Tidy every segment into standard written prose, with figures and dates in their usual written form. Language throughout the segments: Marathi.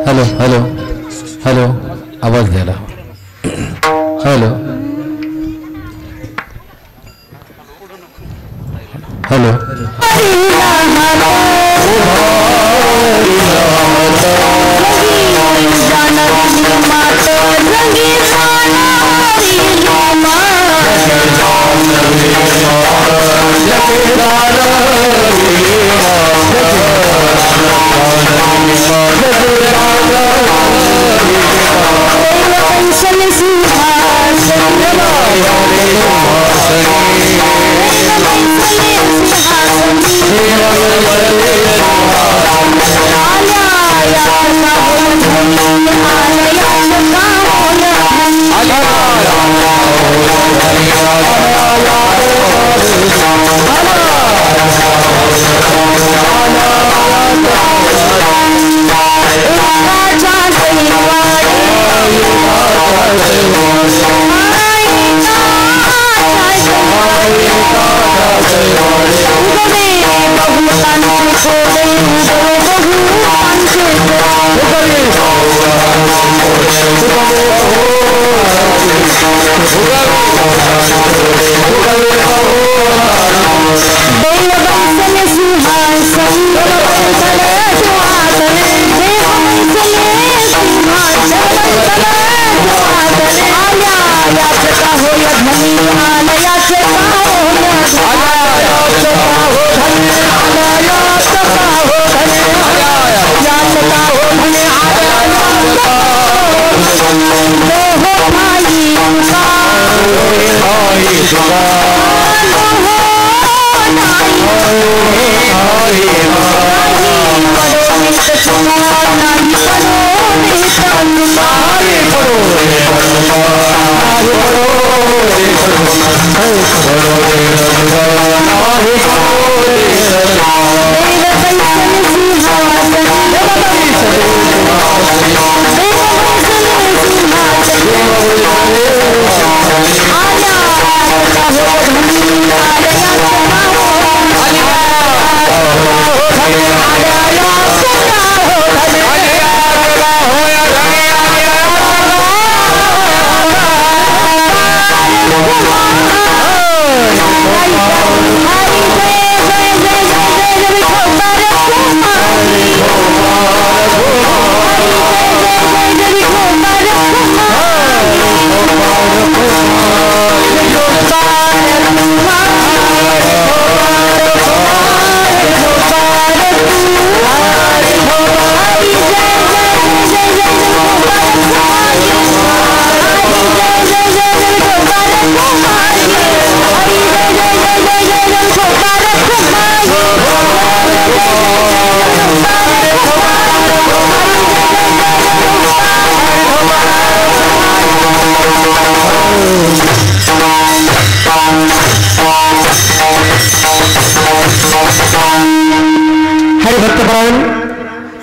हॅलो हॅलो हॅलो आवाज द्यायला हॅलो हॅलो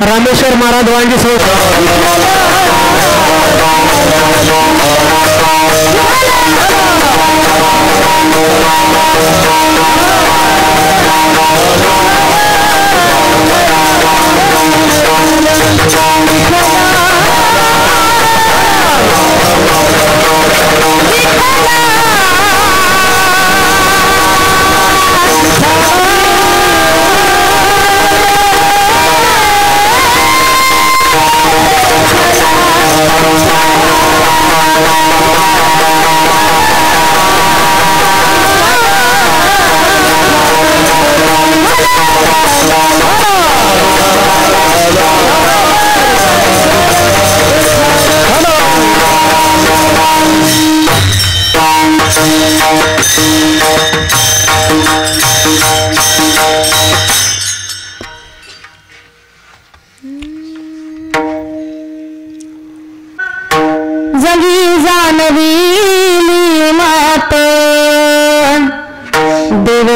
रामेश्वर महाराज वांगी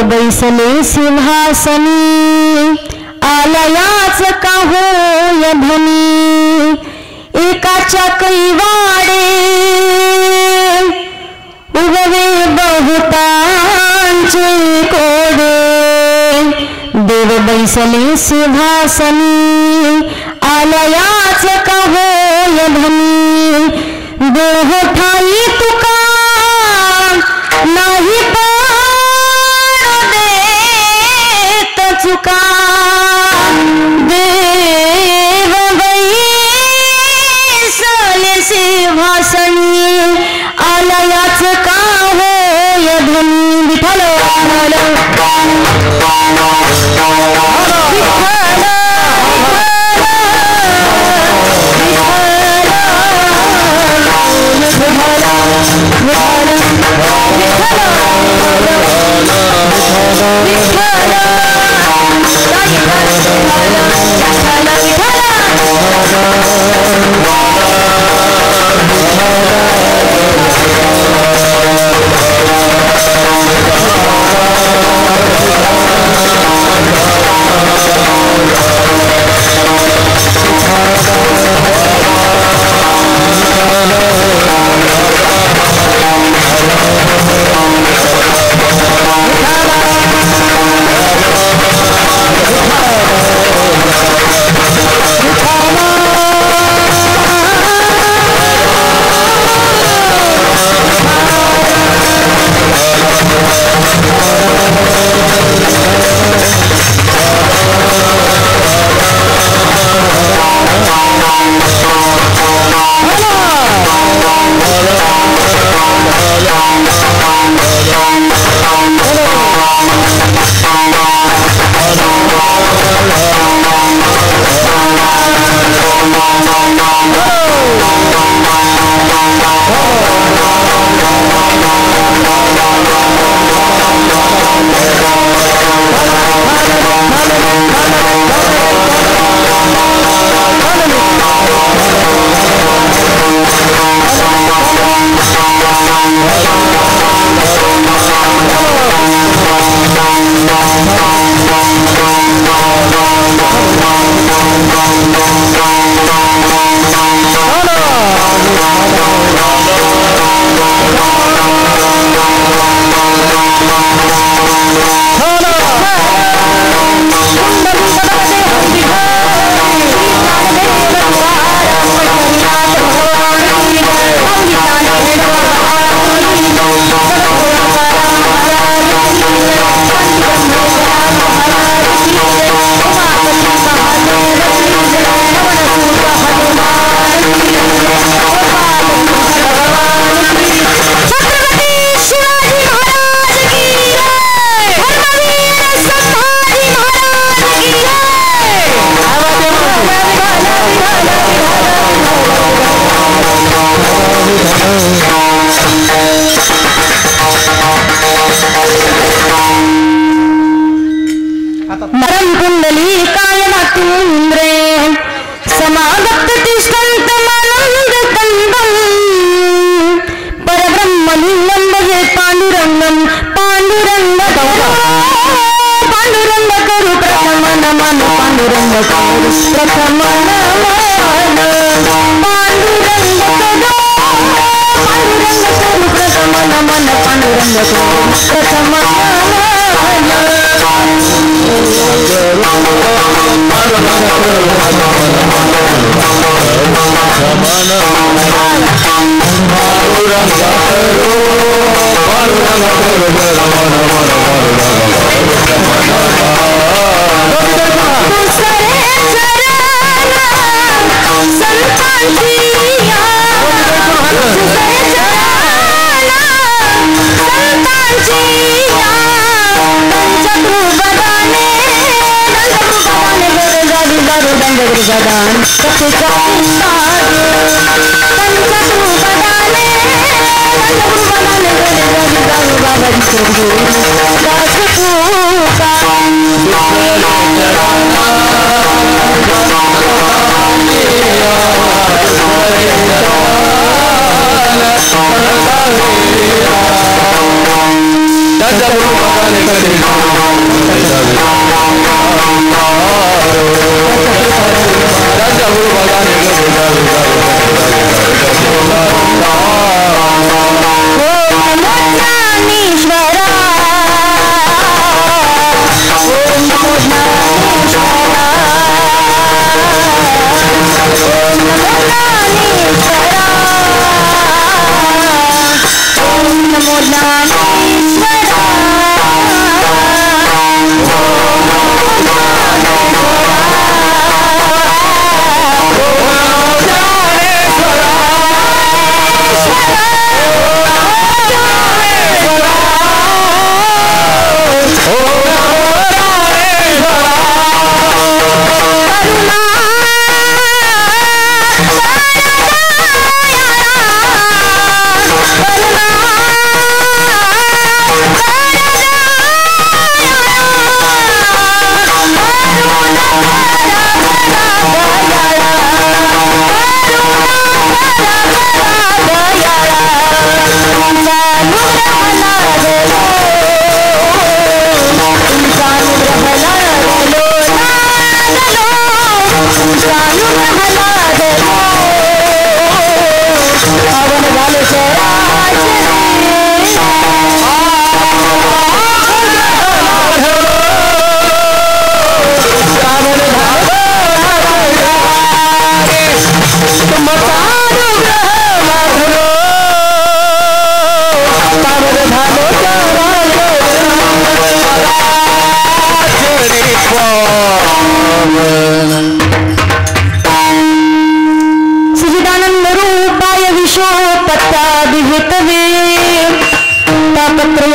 बैसले सिंहासनी आलयाच का होय धनी एकाच्या कैवाडे उगवे बहुतांचे कोडे देव बैसले सिंहासनी आलयाच का होय धनी देह ठाई तुका नाही चुका देव बैसले सिंहासनी आलयाच का होय धनी विठ्ठल मन पांडुरंग करू प्रथम नमन पांडुरंग करू प्रथम नमन पांडुरंग करू प्रथम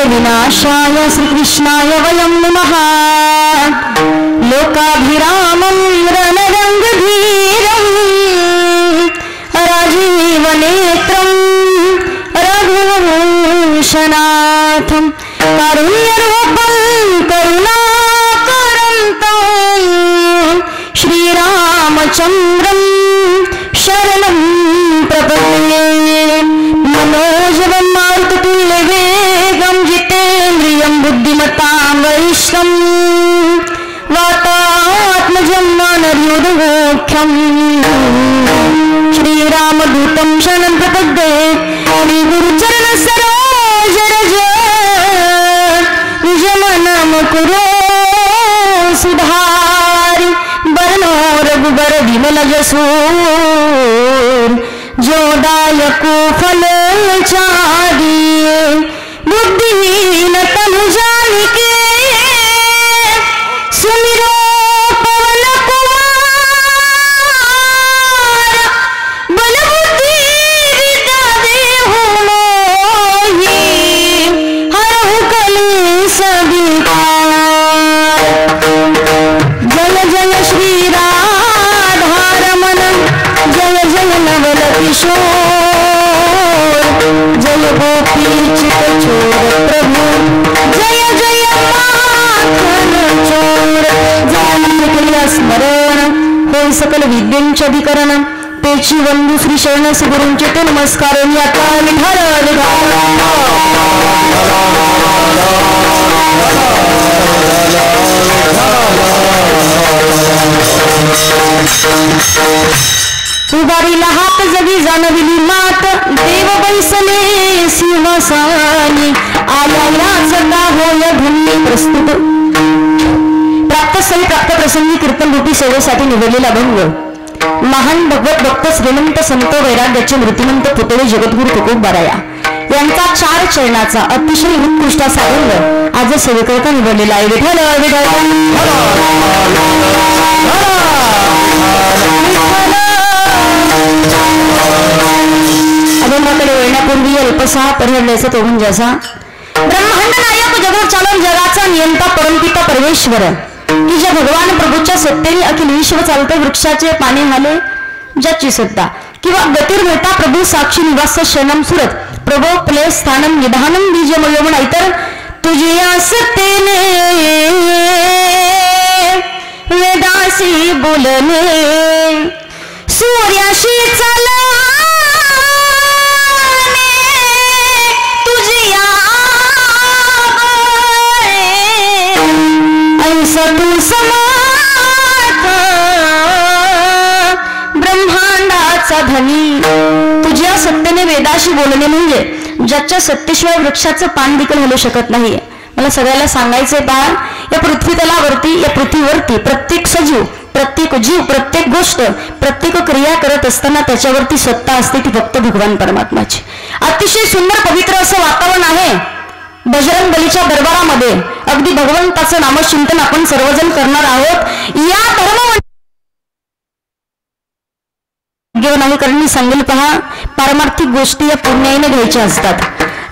विनाशाय श्रीकृष्णाय वयं नमः लोकाभिरामं रणरङ्गधीरं राजीवनेत्रं रघुवंशनाथं कारुण्यरूपं करुणाकरन्तं श्रीरामचन्द्रं शरणं प्रपद्ये मनोजवं मारुततुल्यवेगं जितेन्द्रियं बुद्धिमतां वरिष्ठं वातात्मजं मानर्युदमुख्यं श्रीरामदूतं शरणं प्रपद्ये श्रीगुरुचरणसरोजरज निजमनमुकुरो सुधारि बरनो रघुबर विमल जसूर जोदायको फल चारिये बुद्धिहीन तनु जानिके सुमिरो पवन कुमार बल बुद्धि विद्या देहु मोहि हरहु कलेश विकार जय जय श्री राधारमण जय जय नवल किशोर जय गोपी चित चोर प्रभु जय जय माखन चोर जय स्मरण होय सकल विद्यांचधिकरण तेची वंदू श्री शरण गुरूंचे ते नमस्कार आता विठ्ठल विठ्ठल उभारीला हात जगी जाणविली मात देव बैसले सिंहासनी आल्याच का होय धन्य प्रस्तुत प्राप्तस्थळी प्राप्त प्रसंगी कीर्तन रूपी सेवेसाठी निवडलेला अभंग महान भगवत भक्त श्रीमंत संत वैराग्याचे मृत्यूमंत पुतळे जगद्गुरु तुकोबाराया यांचा 4 चरणाचा अतिशय उत्कृष्ट असा अभंग आज सेवेकरता निवडलेला आहे. विठ्ठल अभंगाकडे वळण्यापूर्वी अल्पसा परिहरल्याचा तो म्हणजे असा ब्रह्मांड नायक जगत चालन जगाचा नियंता परमपिता परमेश्वर की ज्या भगवान प्रभूच्या सत्तेने अखिल विश्व चालते वृक्षाचे पाणी हाले ज्याची सत्ता किंवा गतिर्भूता प्रभू साक्षी निवास शरणम सुरत प्रभो प्ले स्थानम निधानम बीजमय म्हणा तर तुझ्या सत्तेने वेदासी बोलणे सूर्याशी चालणे तुझ्या ऐसा तू समर्थ ब्रह्मांडाचा धनी तुझ्या सत्तेने वेदाशी बोलणे म्हणजे ज्याच्या सत्तेशिवाय वृक्षाचं पान देखील हलू शकत नाही. मला सगळ्याला सांगायचंय पहा या पृथ्वी तलावरती या पृथ्वीवरती प्रत्येक सजीव प्रत्येक जीव प्रत्येक गोष्ट प्रत्येक क्रिया करत असताना त्याच्यावरती सत्ता असते ती फक्त भगवान परमात्माची. अतिशय सुंदर पवित्र असं वातावरण आहे बजरंग बलीच्या दरबारामध्ये. अगदी भगवंताचं नामचिंतन आपण सर्वजण करणार आहोत. या धर्म नाही कारण मी सांगेल पहा पारमार्थिक गोष्टी या पुण्याने घ्यायच्या असतात.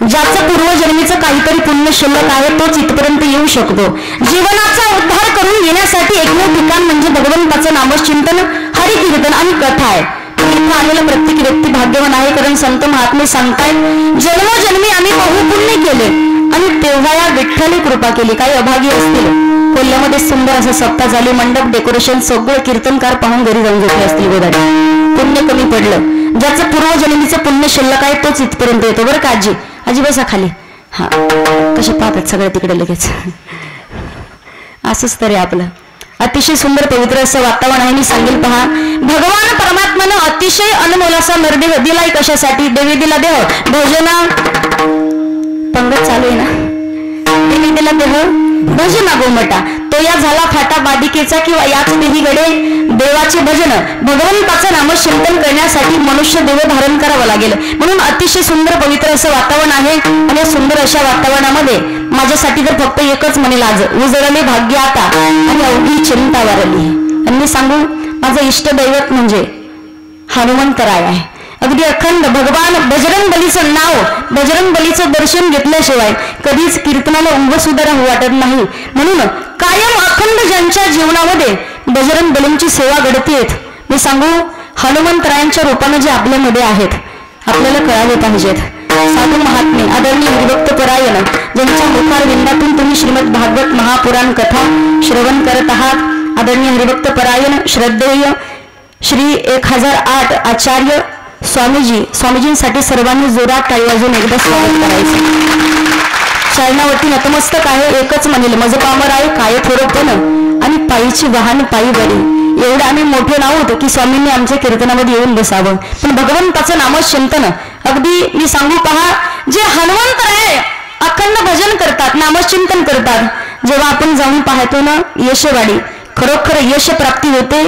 ज्याचं पूर्वजन्मीचं काहीतरी पुण्य शिल्लक आहे तोच इथपर्यंत येऊ शकतो. जीवनाचा उद्धार करून घेण्यासाठी एकमेव ठिकाण म्हणजे भगवंताचं नामचिंतन हरिकीर्तन आणि कथा आहे. इथं आलेला प्रत्येक व्यक्ती भाग्यवान आहे कारण संत महात्मे सांगतायत जन्मोजन्मी आम्ही बहुपुण्य केले आणि तेव्हा या विठ्ठली कृपा केली. काही अभागी असतील कोल्ह्यामध्ये सुंदर असं सप्ताह झाली मंडप डेकोरेशन सगळं कीर्तनकार पाहून घरी जाऊन घेतले असतील गोदाडी. पुण्य कमी पडलं ज्याचं पूर्वजन्मीचं पुण्य शिल्लक आहे तोच इथपर्यंत येतो. बरं का आजी आजी बसा खाली. हा कसे पाहतात सगळे तिकडे लगेच असंच तरी आपलं अतिशय सुंदर पवित्र असं वातावरण आहे. मी सांगेल पहा भगवान परमात्मानं अतिशय अनमोल असा नरदेह दिलाय कशासाठी देवी दिला देह भजना पंगत चालू आहे ना देवी दिला देह भजना गोमटा तो या झाला फाटा बादिकेचा किंवा याच देवीकडे देवाचे भजन भगवंताचं नामचिंतन करण्यासाठी मनुष्य देह धारण करावं लागेल. म्हणून अतिशय सुंदर पवित्र असं वातावरण आहे आणि या सुंदर अशा वातावरणामध्ये माझ्यासाठी तर फक्त एकच म्हणेल आज उजळले भाग्य आता आणि अवघी चिंता वारली. आणि मी सांगू माझं इष्टदैवत म्हणजे हनुमंतराय आहे. अगदी अखंड भगवान बजरंग बलीचं नाव बजरंग बलीचं दर्शन घेतल्याशिवाय कधीच कीर्तनाला उंग सुद्धा राहू वाटत नाही. म्हणून कायम अखंड ज्यांच्या जीवनामध्ये बजरंग बलींची सेवा घडतेत मी सांगू हनुमंतरायांच्या रूपानं जे आपल्यामध्ये आहेत आपल्याला कळाले पाहिजेत. साधू महात्मे आदरणीय हरिभक्त परायण ज्यांच्या मुखार विंदातून तुम्ही श्रीमद भागवत महापुराण कथा श्रवण करत आहात आदरणीय हरिभक्त परायण श्रद्धेय श्री 1008 आचार्य स्वामीजींसाठी सर्वांनी जोरात टाळी वाजवून एकदा स्वागत करायचं. चरणावरती नतमस्तक आहे एकच म्हणेल मज पामर आहे काय थोरपण आणि पायीची वाहन पायी बरी. एवढं आम्ही मोठे नाव होतो की स्वामींनी आमच्या कीर्तनामध्ये येऊन बसावं. पण भगवंताचं नामचिंतन अगदी मी सांगू पहा जे हनुमंत आहे अखंड भजन करतात नामचिंतन करतात जेव्हा आपण जाऊन पाहतो ना यशवाडी खरोखर यश प्राप्ती होते.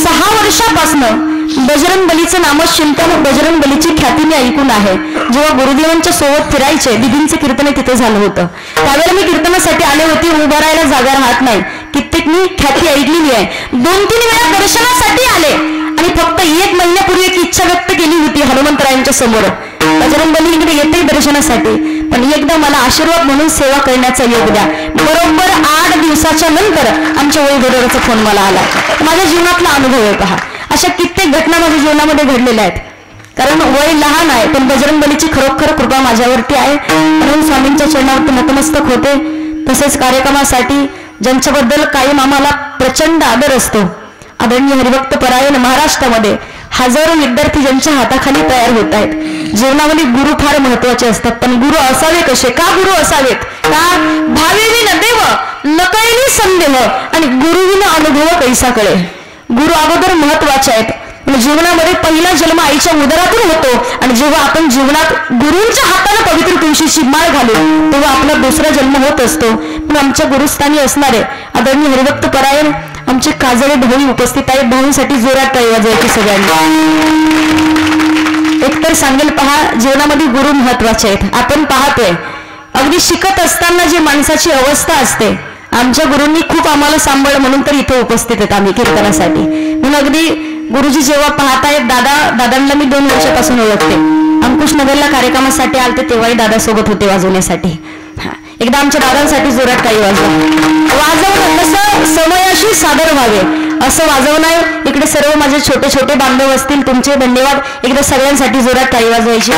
6 वर्षापासून बजरंग बलीचं नामचिंतन बजरंग बलीची ख्याती मी ऐकून आहे. जेव्हा गुरुदेवांच्या सोबत फिरायचे दिदींचे कीर्तन तिथे झालं होतं त्यावेळेला मी कीर्तनासाठी आले होते. उभं राहायला जागा राहत नाही कित्येक मी ख्याती ऐकलेली आहे. 2-3 वेळा दर्शनासाठी आले आणि फक्त 1 महिन्यापूर्वी एक इच्छा व्यक्त केली होती हनुमंतरायांच्या समोर बजरंग बली इकडे येते दर्शनासाठी पण एकदा मला आशीर्वाद म्हणून सेवा करण्याचा योग द्या. बरोबर 8 दिवसाच्या नंतर आमच्या वैभवराचा फोन मला आला. माझ्या जीवनातला अनुभव आहे पहा. अशा कित्येक घटना माझ्या जीवनामध्ये घडलेल्या आहेत कारण वय लहान आहे पण बजरंग बलीची खरोखर कृपा माझ्यावरती आहे. म्हणून स्वामींच्या चरणावरती नतमस्तक होते. तसेच कार्यक्रमासाठी ज्यांच्याबद्दल कायम आम्हाला प्रचंड आदर असतो आदरणीय हरिभक्त परायण महाराष्ट्रामध्ये हजारो विद्यार्थी ज्यांच्या हाताखाली तयार होत आहेत. जीवनामध्ये गुरु फार महत्वाचे असतात पण गुरु असावे कसे का गुरु असावेत का भावेविन देव नकळेनी संदेह आणि गुरुविन अनुभव कैसा कळे. गुरु अगोदर महत्वाचे आहेत पण जीवनामध्ये पहिला जन्म आईच्या उदरातून होतो आणि जेव्हा आपण जीवनात गुरूंच्या हाताने पवित्र तुळशीची माळ घालू तेव्हा आपला दुसरा जन्म होत असतो. पण आमच्या गुरुस्थानी असणारे आदरणीय हरिभक्त परायण आमचे काजळे भाऊ उपस्थित आहेत. भाऊंसाठी जोरात टाळी वाजवायची सगळ्यांनी. एकतर सांगेल पहा, जीवनामध्ये गुरु महत्वाचे आहेत. आपण पाहतोय अगदी शिकत असताना जी माणसाची अवस्था असते, आमच्या गुरूंनी खूप आम्हाला सांभाळ म्हणून तर इथे उपस्थित आहेत आम्ही कीर्तनासाठी. म्हणून अगदी गुरुजी जेव्हा पाहतायत, दादांना मी 2 वर्षापासून ओळखते. अंकुशनगरला कार्यक्रमासाठी आलते तेव्हाही दादा सोबत होते वाजवण्यासाठी. एकदा आमच्या दादांसाठी जोरात काही वाजवणं कसं समयाशी सादर व्हावे असं वाजवणं आहे. इकडे सर्व माझे छोटे छोटे बांधव असतील, तुमचे धन्यवाद. एकदा सगळ्यांसाठी जोरात टाळी वाजवायची.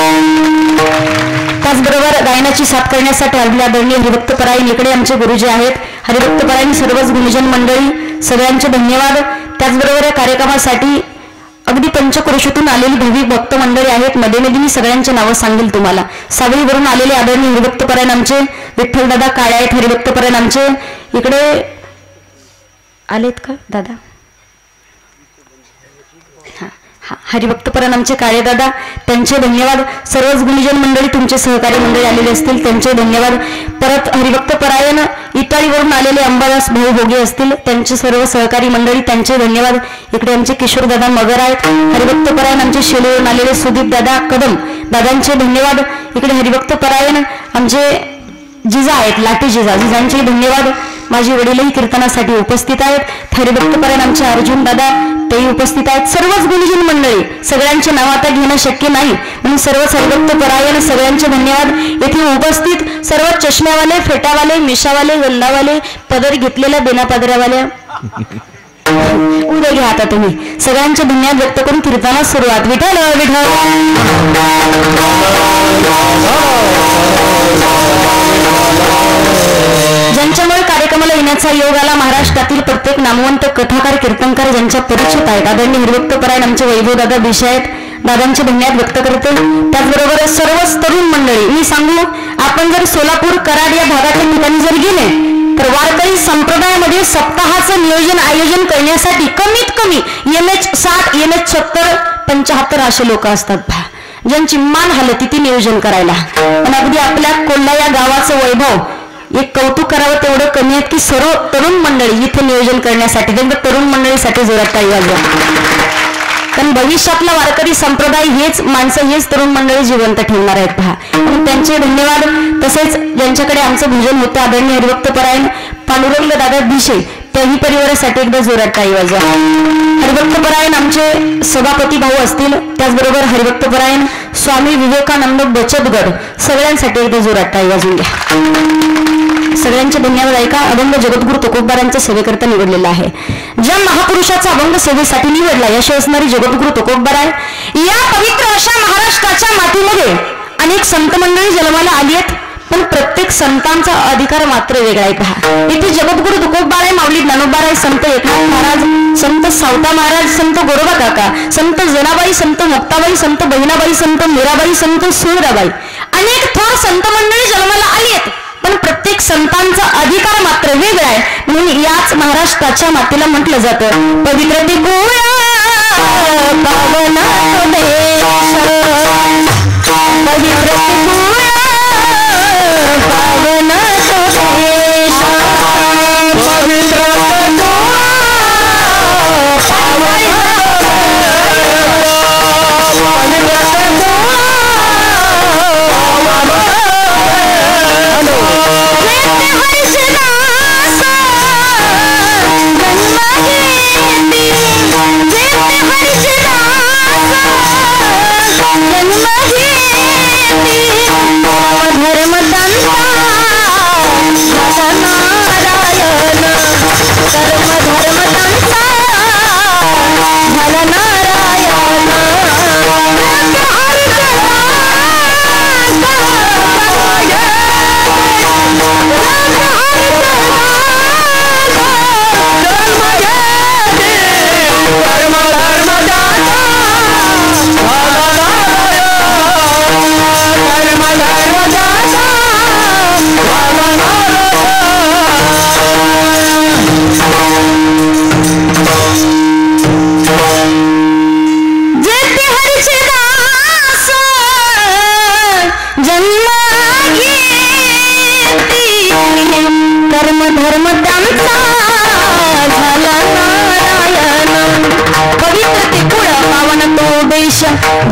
त्याचबरोबर गायनाची साथ करण्यासाठी आलेले आदरणीय हरिभक्त परायण इकडे आमचे गुरुजी आहेत. हरिभक्त परायण सर्वच गुरुजन मंडळी सगळ्यांचे धन्यवाद. त्याचबरोबर या कार्यक्रमासाठी अगदी पंचक्रोशीतून आलेली भाविक भक्त मंडळी आहेत. मध्ये मध्ये मी सगळ्यांचे नावं सांगेल तुम्हाला. सावळीवरून आलेले आदरणीय हरिभक्त परायण आमचे विठ्ठलदादा काळे आहेत. हरिभक्त परायण आमचे इकडे आलेत का दादा? हरिभक्त परायण आमचे काळे दादा, त्यांचे धन्यवाद. सर्वच गुणीजन मंडळी तुमचे सहकारी मंडळी आलेले असतील त्यांचे धन्यवाद. परत हरिभक्त परायण इटाळीवरून आलेले अंबादास भाऊ भोगे असतील, त्यांचे सर्व सहकारी मंडळी त्यांचे धन्यवाद. इकडे आमचे किशोर दादा मगर आहेत. हरिभक्त परायण आमचे शेलूवरून आलेले सुदीप दादा कदम, दादांचे धन्यवाद. इकडे हरिभक्त परायण आमचे जिजा आहेत, लाटे जिजांचे धन्यवाद. माझे वडीलही कीर्तनासाठी उपस्थित आहेत. हरिभक्त परायण आमचे अर्जुन दादा तेही उपस्थित आहेत. सर्वच गुणीजन मंडळी, सगळ्यांचे नाव आता घेणं शक्य नाही म्हणून सर्वच हरिभक्त परायण सगळ्यांचे धन्यवाद. येथे उपस्थित सर्व चष्म्यावाले, फेटावाले, मिशावाले, गल्लावाले, पदर घेतलेल्या बिना पदरावाल्या उद्या घ्या आता तुम्ही. सगळ्यांचे धन्यवाद व्यक्त करून कीर्तनास सुरुवात. विठ्ठल विठ्ठल. ज्यांच्यामुळे कार्यक्रमाला येण्याचा योग आला, महाराष्ट्रातील प्रत्येक नामवंत कथाकार कीर्तनकार ज्यांच्या परिचित आहेत आदरणीय हरिभक्त परायण आमचे वैभव दादा भिशे आहेत. दादांचे धन्यवाद व्यक्त करते. त्याचबरोबर सर्वच तरुण मंडळी, मी सांगू आपण जर सोलापूर कराड या भागाच्या ठिकाणी जर गेले तर वारकरी संप्रदायामध्ये सप्ताहाचं नियोजन आयोजन करण्यासाठी कमीत कमी NH60 NH70 75 असे लोक असतात ज्यांची मान हलती ती नियोजन करायला. पण अगदी आपल्या कोल्हा या गावाचं वैभव एक कौतुक करावं तेवढं कमी आहेत की सर्व तरुण मंडळी इथे नियोजन करण्यासाठी त्यांच्या तरुण मंडळीसाठी जोरात टाळी वाजवा. कारण भविष्यातला वारकरी संप्रदाय हेच माणसं, हेच तरुण मंडळी जिवंत ठेवणार आहेत पहा. त्यांचे धन्यवाद. तसेच ज्यांच्याकडे आमचं भोजन होतं आदरणीय हरिभक्त परायण पांडुरंग दादा भिशे, त्याही परिवारासाठी एकदा जोरात टाळी वाजवा. हरिभक्त परायण आमचे सभापती भाऊ असतील, त्याचबरोबर हरिभक्त परायण स्वामी विवेकानंद बचतगड सगळ्यांसाठी एकदा जोरात टाळी वाजवून घ्या. सगळ्यांचे धन्यवाद. ऐका, अभंग जगद्गुरु तुकोबारांचा सेवेकरता निवडलेला आहे. ज्या महापुरुषाचा अभंग सेवेसाठी निवडला यश असणारी जगद्गुरु तुकोबाराय या पवित्र अशा महाराष्ट्राच्या मातीमध्ये अनेक संत मंडळी जन्माला आली आहेत. पण प्रत्येक संतांचा अधिकार मात्र वेगळा आहे पहा. इथे जगद्गुरु तुकोबाराय, माऊली ज्ञानोबाराय, संत एकनाथ महाराज, संत सावता महाराज, संत गोरोबा काका, संत जनाबाई, संत मुक्ताबाई, संत बहिणाबाई, संत मीराबाई, संत सुराबाई अनेक थोर संत मंडळी जन्माला आली आहेत. पण प्रत्येक संतांचा अधिकार मात्र वेगळा आहे. म्हणून याच महाराष्ट्राच्या मातीला म्हटलं जातं पवित्र टिकूया पावन देश, पवित्र टिकूया पावन देश, पवित्र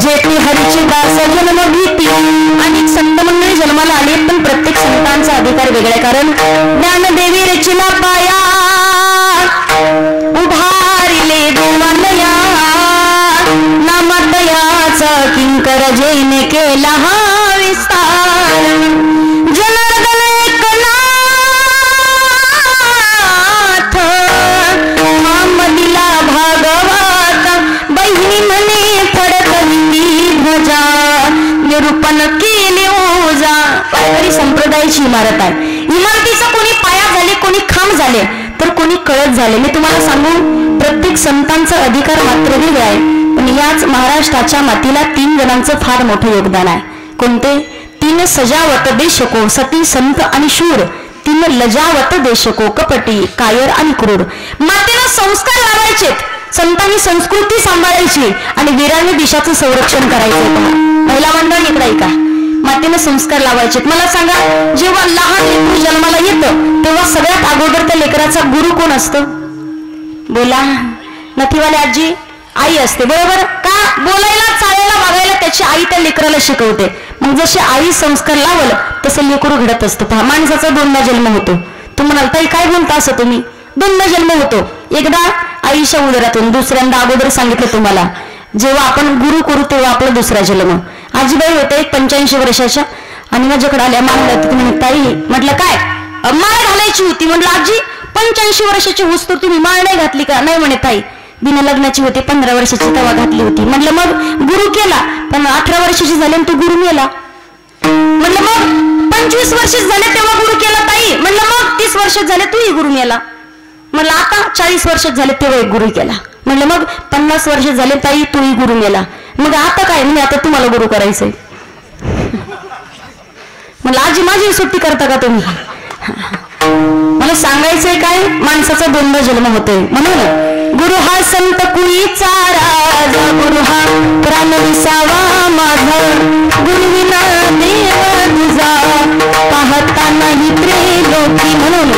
जेथे हरीचे दास जन्म भीती. अनेक संत मंडळी जन्माला आले पण प्रत्येक संतांचा अधिकार वेगळा. कारण ज्ञानदेवी रचना पाया उभारिले देवालया. नामतयाचा किंकर जैने केला हा विस्तार. जनार्दन एकनाथ नाम दिला भागवत. बहिणी म्हणे फडकली ध्वजा. निरूपण केले ओजा. पायकरी संप्रदायाची इमारत आहे. इमारतीचा कोणी पाया झाले, कोणी खांब झाले, तर कोणी कळत झाले. मी तुम्हाला सांगू, प्रत्येक संतांचा अधिकार मात्र वेगळा आहे. पण याच महाराष्ट्राच्या मातीला 3 जणांचं फार मोठं योगदान आहे. कोणते? 3 सजावत देशको, सती संत आणि शूर. 3 लजावत देशको, कपटी कायर आणि क्रूर. मातेला संस्कार लावायचे, संतांनी संस्कृती सांभाळायची आणि वीरांनी देशाचं संरक्षण करायचं. महिला मंडळ इकडे ऐका, मातेने संस्कार लावायचे. मला सांगा, जेव्हा लहान लेकरू जन्माला येतं तेव्हा सगळ्यात अगोदर त्या लेकराचा गुरु कोण असतो? बोला. नथीवाले आजी आई असते, बरोबर का? बोलायला चालायला वागायला त्याची आई त्या लेकराला शिकवते. मग जसे आई संस्कार लावल तसं लेकरू घडत असतं. पहा, माणसाचा 2दा जन्म होतो. तू म्हणाल ताई काय बोलता असं तुम्ही? 2दा जन्म होतो. एकदा आईच्या उदरातून, दुसऱ्यांदा अगोदर सांगितलं तुम्हाला जेव्हा आपण गुरु करू तेव्हा आपला दुसरा जन्म. आजीबाई होते 85 वर्षाच्या आणि माझ्याकडे आल्या. मांडला ताई. म्हटलं काय? माळ घालायची होती. म्हटलं आजी 85 वर्षाची होस तर तुम्ही माळ नाही घातली का? नाही म्हणे ताई, बिना लग्नाची होती, 15 वर्षाची तेव्हा घातली होती. म्हटलं मग गुरु केला, पण 18 वर्षाची झाली तू गुरु मेला. म्हटलं मग 25 वर्ष झाले तेव्हा गुरु केला ताई. म्हटलं मग 30 वर्षात झाले तूही गुरु मेला. म्हटलं आता 40 वर्षात झाले तेव्हा एक गुरु केला. म्हटलं मग 50 वर्ष झाले ताई तूही गुरु मेला. मग आता काय? म्हणजे आता तुम्हाला गुरु करायचंय. म्हटलं आजी माझी सुट्टी करता का तुम्ही? मला सांगायचंय काय, माणसाचा 2दा जन्म होतोय. म्हणून गुरु हा संत कुळीचा राजा. गुरु हा प्राण विसावा माझा. गुरु विना देव तुझा पाहता नाही त्रिलोकी. म्हणून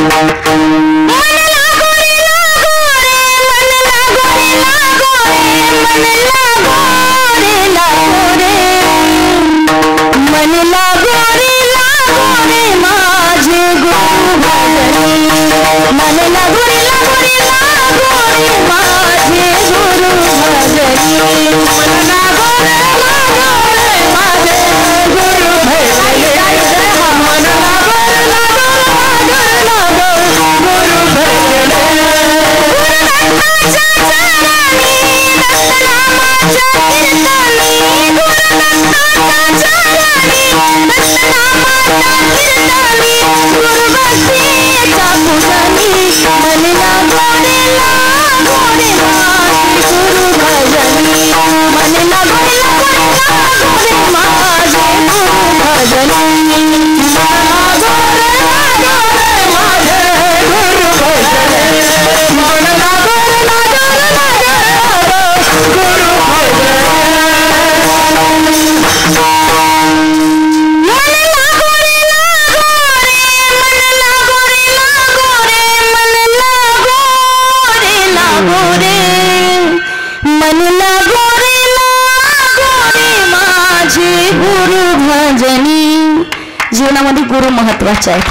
जीवनामध्ये गुरु महत्वाचे आहेत.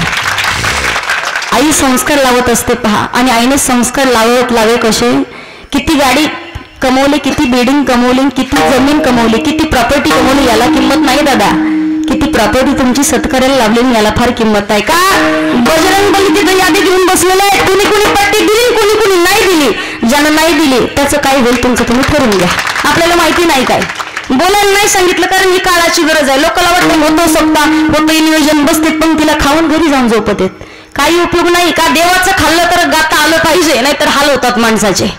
आई संस्कार लावत असते पहा, आणि आईने संस्कार लावे कसे? किती गाडी कमवली, किती बिल्डिंग कमवली, किती जमीन कमवली, किती प्रॉपर्टी कमवली, याला किंमत नाही दादा. किती प्रॉपर्टी तुमची सत्कार्याला लावली याला फार किंमत आहे का? बजरंग बली तिथं यादी घेऊन बसलेलं आहे. कुणी कुणी पट्टी दिली, कुणी कुणी नाही दिली. ज्यानं नाही दिली त्याचं काय होईल तुमचं तुम्ही ठरवून घ्या. आपल्याला माहिती नाही काय बोलायला नाही सांगितलं, कारण ही काळाची गरज आहे. लोकांना वाटतं होतो सप्ता होतो नियोजन बसते, पण तिला खाऊन घरी जाऊन झोपत आहेत. काही उपयोग नाही का? देवाचं खाल्लं तर गाता आलं पाहिजे, नाहीतर हाल होतात माणसाचे.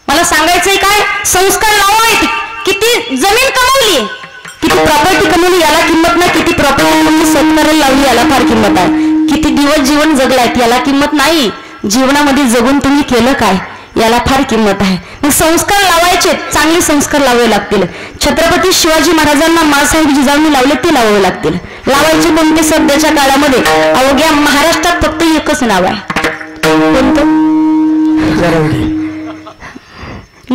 मला सांगायचंय काय, संस्कार लावायचे. किती जमीन कमवली, किती प्रॉपर्टी कमवली याला किंमत नाही. किती प्रॉपर्टी कमवली सत्काराला लावली याला फार किंमत आहे. किती दिवस जीवन जगलायत याला किंमत नाही. जीवनामध्ये जगून तुम्ही केलं काय याला फार किंमत आहे. मग संस्कार लावायचे, चांगले संस्कार लावावे लागतील. छत्रपती शिवाजी महाराजांना माँसाहेब जिजाऊंनी लावले ते लावावे लागतील. लावायचे कोणते? सध्याच्या काळामध्ये अवघ्या महाराष्ट्रात फक्त एकच नाव आहे. कोणतं?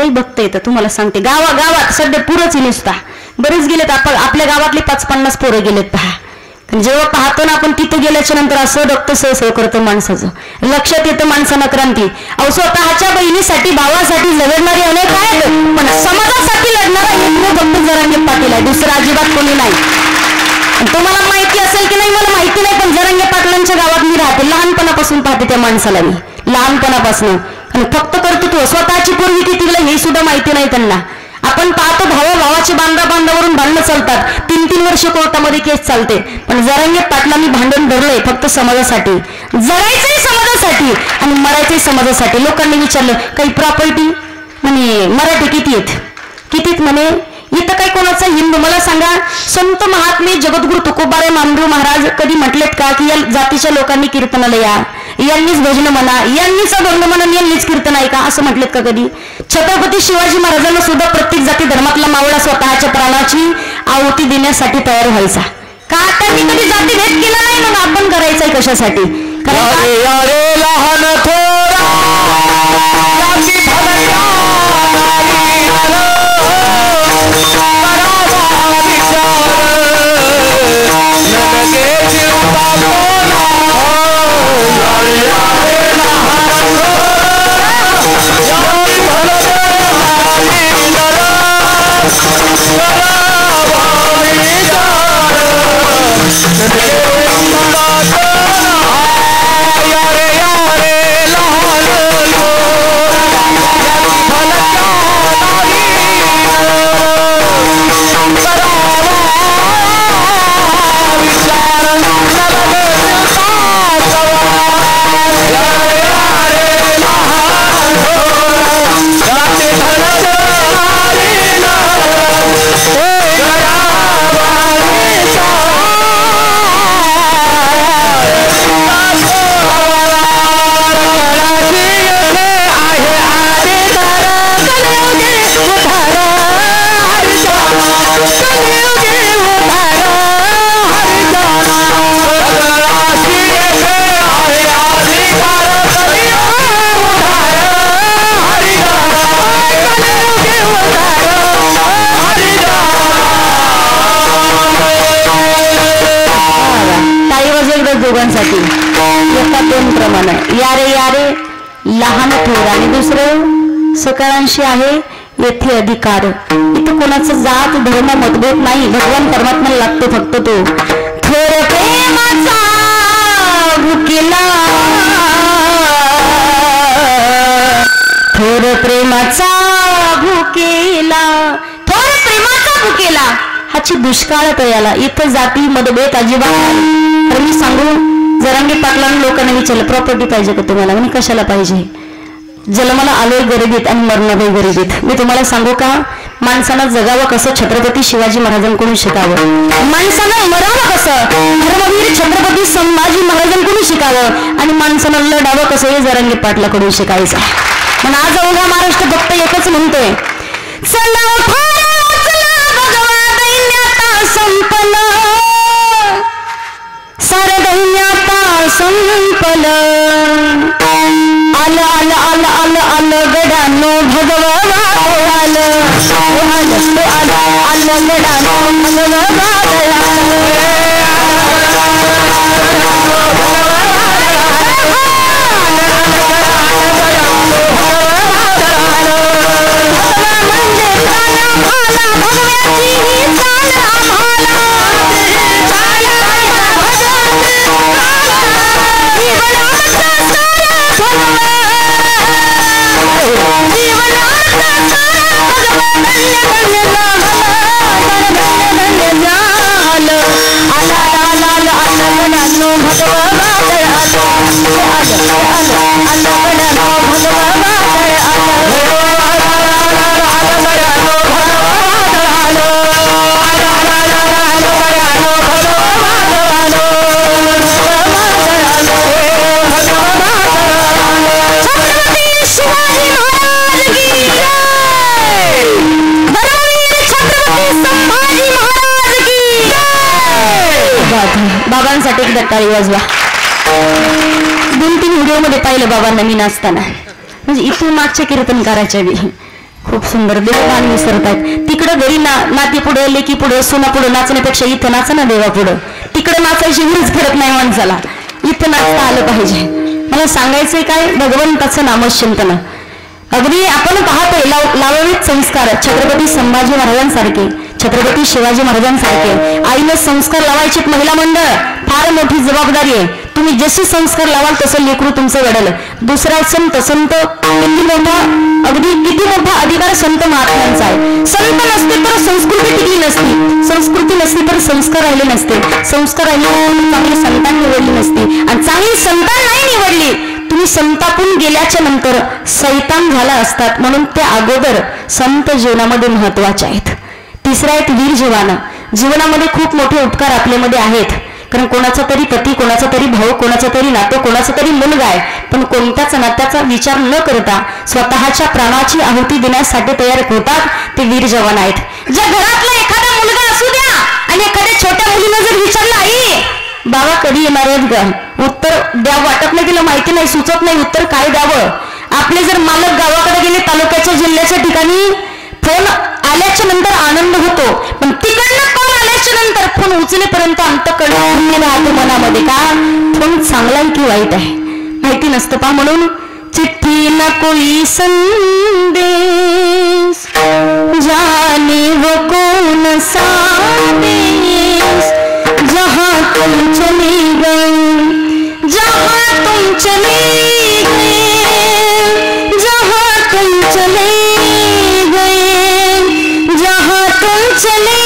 लई भक्त येतं तुम्हाला सांगते. गावात सध्या पुरंच नुसता बरेच गेलेत. आपल्या गावातले 50-50 पोरं गेलेत पहा. जेव्हा पाहतो ना आपण तिथे गेल्याच्या नंतर असं डॉक्टर सह करतं माणसाचं. लक्षात येतं माणसानं क्रांती. अहो स्वतःच्या बहिणीसाठी भावासाठी लढणारे अनेक आहेत, पण समाजासाठी लढणारा एक फक्त जरांगे पाटील आहे, दुसरा अजिबात कोणी नाही. तुम्हाला माहिती असेल की नाही मला माहिती नाही, पण जरांगे पाटलांच्या गावात मी राहते. लहानपणापासून पाहते त्या माणसाला मी, लहानपणापासून. आणि फक्त कर्तृत्व, स्वतःची पूर्वी किती गेलं हे सुद्धा माहिती नाही त्यांना. आपण पाहतो भावाची बांधावरून भांडणं चालतात, 3-3 वर्ष कोर्टामध्ये केस चालते. पण जरांगे पाटलांनी भांडण धरलंय फक्त समाजासाठी, जगायचंही समाजासाठी आणि मरायचंही समाजासाठी. लोकांनी विचारलं काही प्रॉपर्टी म्हणे मराठी कितीत म्हणे इथं काही कोणाचा हिंदू. मला सांगा, संत महात्मे जगद्गुरु तुकोबाराय मामदेव महाराज कधी म्हटलेत का की या जातीच्या लोकांनी कीर्तनाला या, यांनीच भजन म्हणा, यांनीच अभंग म्हणा, यांनीच कीर्तन ऐका असं म्हटलेत का कधी? छत्रपती शिवाजी महाराजांना सुद्धा प्रत्येक जाती धर्मातला मावळा स्वतःच्या प्राणाची आहुती देण्यासाठी तयार व्हायचा का? त्यांनी कधी जाती भेद केला नाही, मग आपण करायचंय कशासाठी? दोघांसाठी एका 2 प्रमाणे यारे लहान थोर आणि दुसरं सकाळांशी आहे येथे अधिकार. इथं कोणाचं जात धर्म मतभेद नाही, भगवान परमात्मा लागतो फक्त तो. थोर प्रेमाचा भुकेला, थोर प्रेमाचा भुकेला, थोर प्रेमाचा भुकेला हाची दुष्काळ तयाला. इथं जाती मतभेद अजिबात नाही. तर मी सांगू, जरांगे पाटलांना लोकांना विचारलं प्रॉपर्टी पाहिजे का तुम्हाला? म्हणे कशाला पाहिजे? जन्माला आलोय गरिबीत आणि मरणारही गरिबीत. मी तुम्हाला सांगू का, माणसानं जगावं कसं छत्रपती शिवाजी महाराजांकडून शिकावं, माणसानं मरावं कसं धर्मवीर छत्रपती संभाजी महाराजांकडून शिकावं, आणि माणसानं लढावं कसं हे जरांगे पाटलाकडून शिकायचं. पण आज अवघा महाराष्ट्र फक्त एकच म्हणतोय, चला संपलं सारं दैन्याता संपलं, आलं आलं आलं आलं आलं गडानो भगवा आलं आलं आलं गडानो भगवा बाबांसाठी एकदा टाळी वाजवा. 2-3 व्हिडिओ मध्ये पाहिलं बाबांना मी नाचताना, म्हणजे इथून मागच्या कीर्तन करायच्या बी खूप सुंदर देवभान विसरत आहेत. तिकडं घरी नाती पुढे लेकी पुढे सुना पुढे नाचण्यापेक्षा इथं नाचा ना देवा पुढं. तिकडे नाचायची गरज करत नाही माणसाला, इथं नाचता आलं पाहिजे. मला सांगायचंय काय, भगवंताचं नामचिंतन. अगदी आपण पाहतोय लावावेत संस्कार छत्रपती संभाजी महाराजांसारखे, छत्रपती शिवाजी महाराजांसारखे. आईने संस्कार लावायचे. महिला मंडळ फार मोठी जबाबदारी आहे. तुम्ही जसे संस्कार लावाल तसं लेकरू तुमचं घडल. दुसरा संत किती मोठा, अगदी किती मोठा अधिकार संत महात्म्यांचा आहे. संत नसते तर संस्कृती टिकली नसती, संस्कृती नसती तर संस्कार राहिले नसते, संस्कार राहिले चांगली संतान निवडली नसती, आणि चांगली संतान नाही निवडली तुम्ही संतापून गेल्याच्या नंतर सैतान झाला असतात. म्हणून त्या अगोदर संत जीवनामध्ये महत्वाचे आहेत. तिसरा आहेत वीर जीवानं. जीवनामध्ये खूप मोठे उपकार आपल्यामध्ये आहेत. कारण कोणाचा तरी पती, कोणाचा तरी भाऊ, कोणाचा तरी नातं, कोणाचा तरी मुलगा आहे, पण कोणत्याच नात्याचा विचार न करता स्वतःच्या प्राणाची आहुती देण्यासाठी तयार होतात ते वीर जवान आहेत. ज्या घरातला एखादा मुलगा असू द्या आणि एखाद्या छोट्या मुलीनं जर विचारलं आई बाबा कधी येणार आहेत ग, उत्तर द्यावं वाटत नाही, तिला माहिती नाही, सुचत नाही उत्तर काय द्यावं. आपले जर मालक गावाकडे गेले, तालुक्याच्या जिल्ह्याच्या ठिकाणी फोन आल्याच्या नंतर आनंद होतो, पण तिकडनं कॉल आल्याच्या नंतर फोन उचलेपर्यंत अंतःकरणात राहतो मनामध्ये का फोन चांगला आहे की वाईट आहे माहिती नसतं पा. म्हणून चिठ्ठी न कोई संदेश जाने वो कौन सा देश जहाँ तुम चले गए, जहाँ तुम चले गए, जहाँ तुम चले गए, जहाँ तुम चले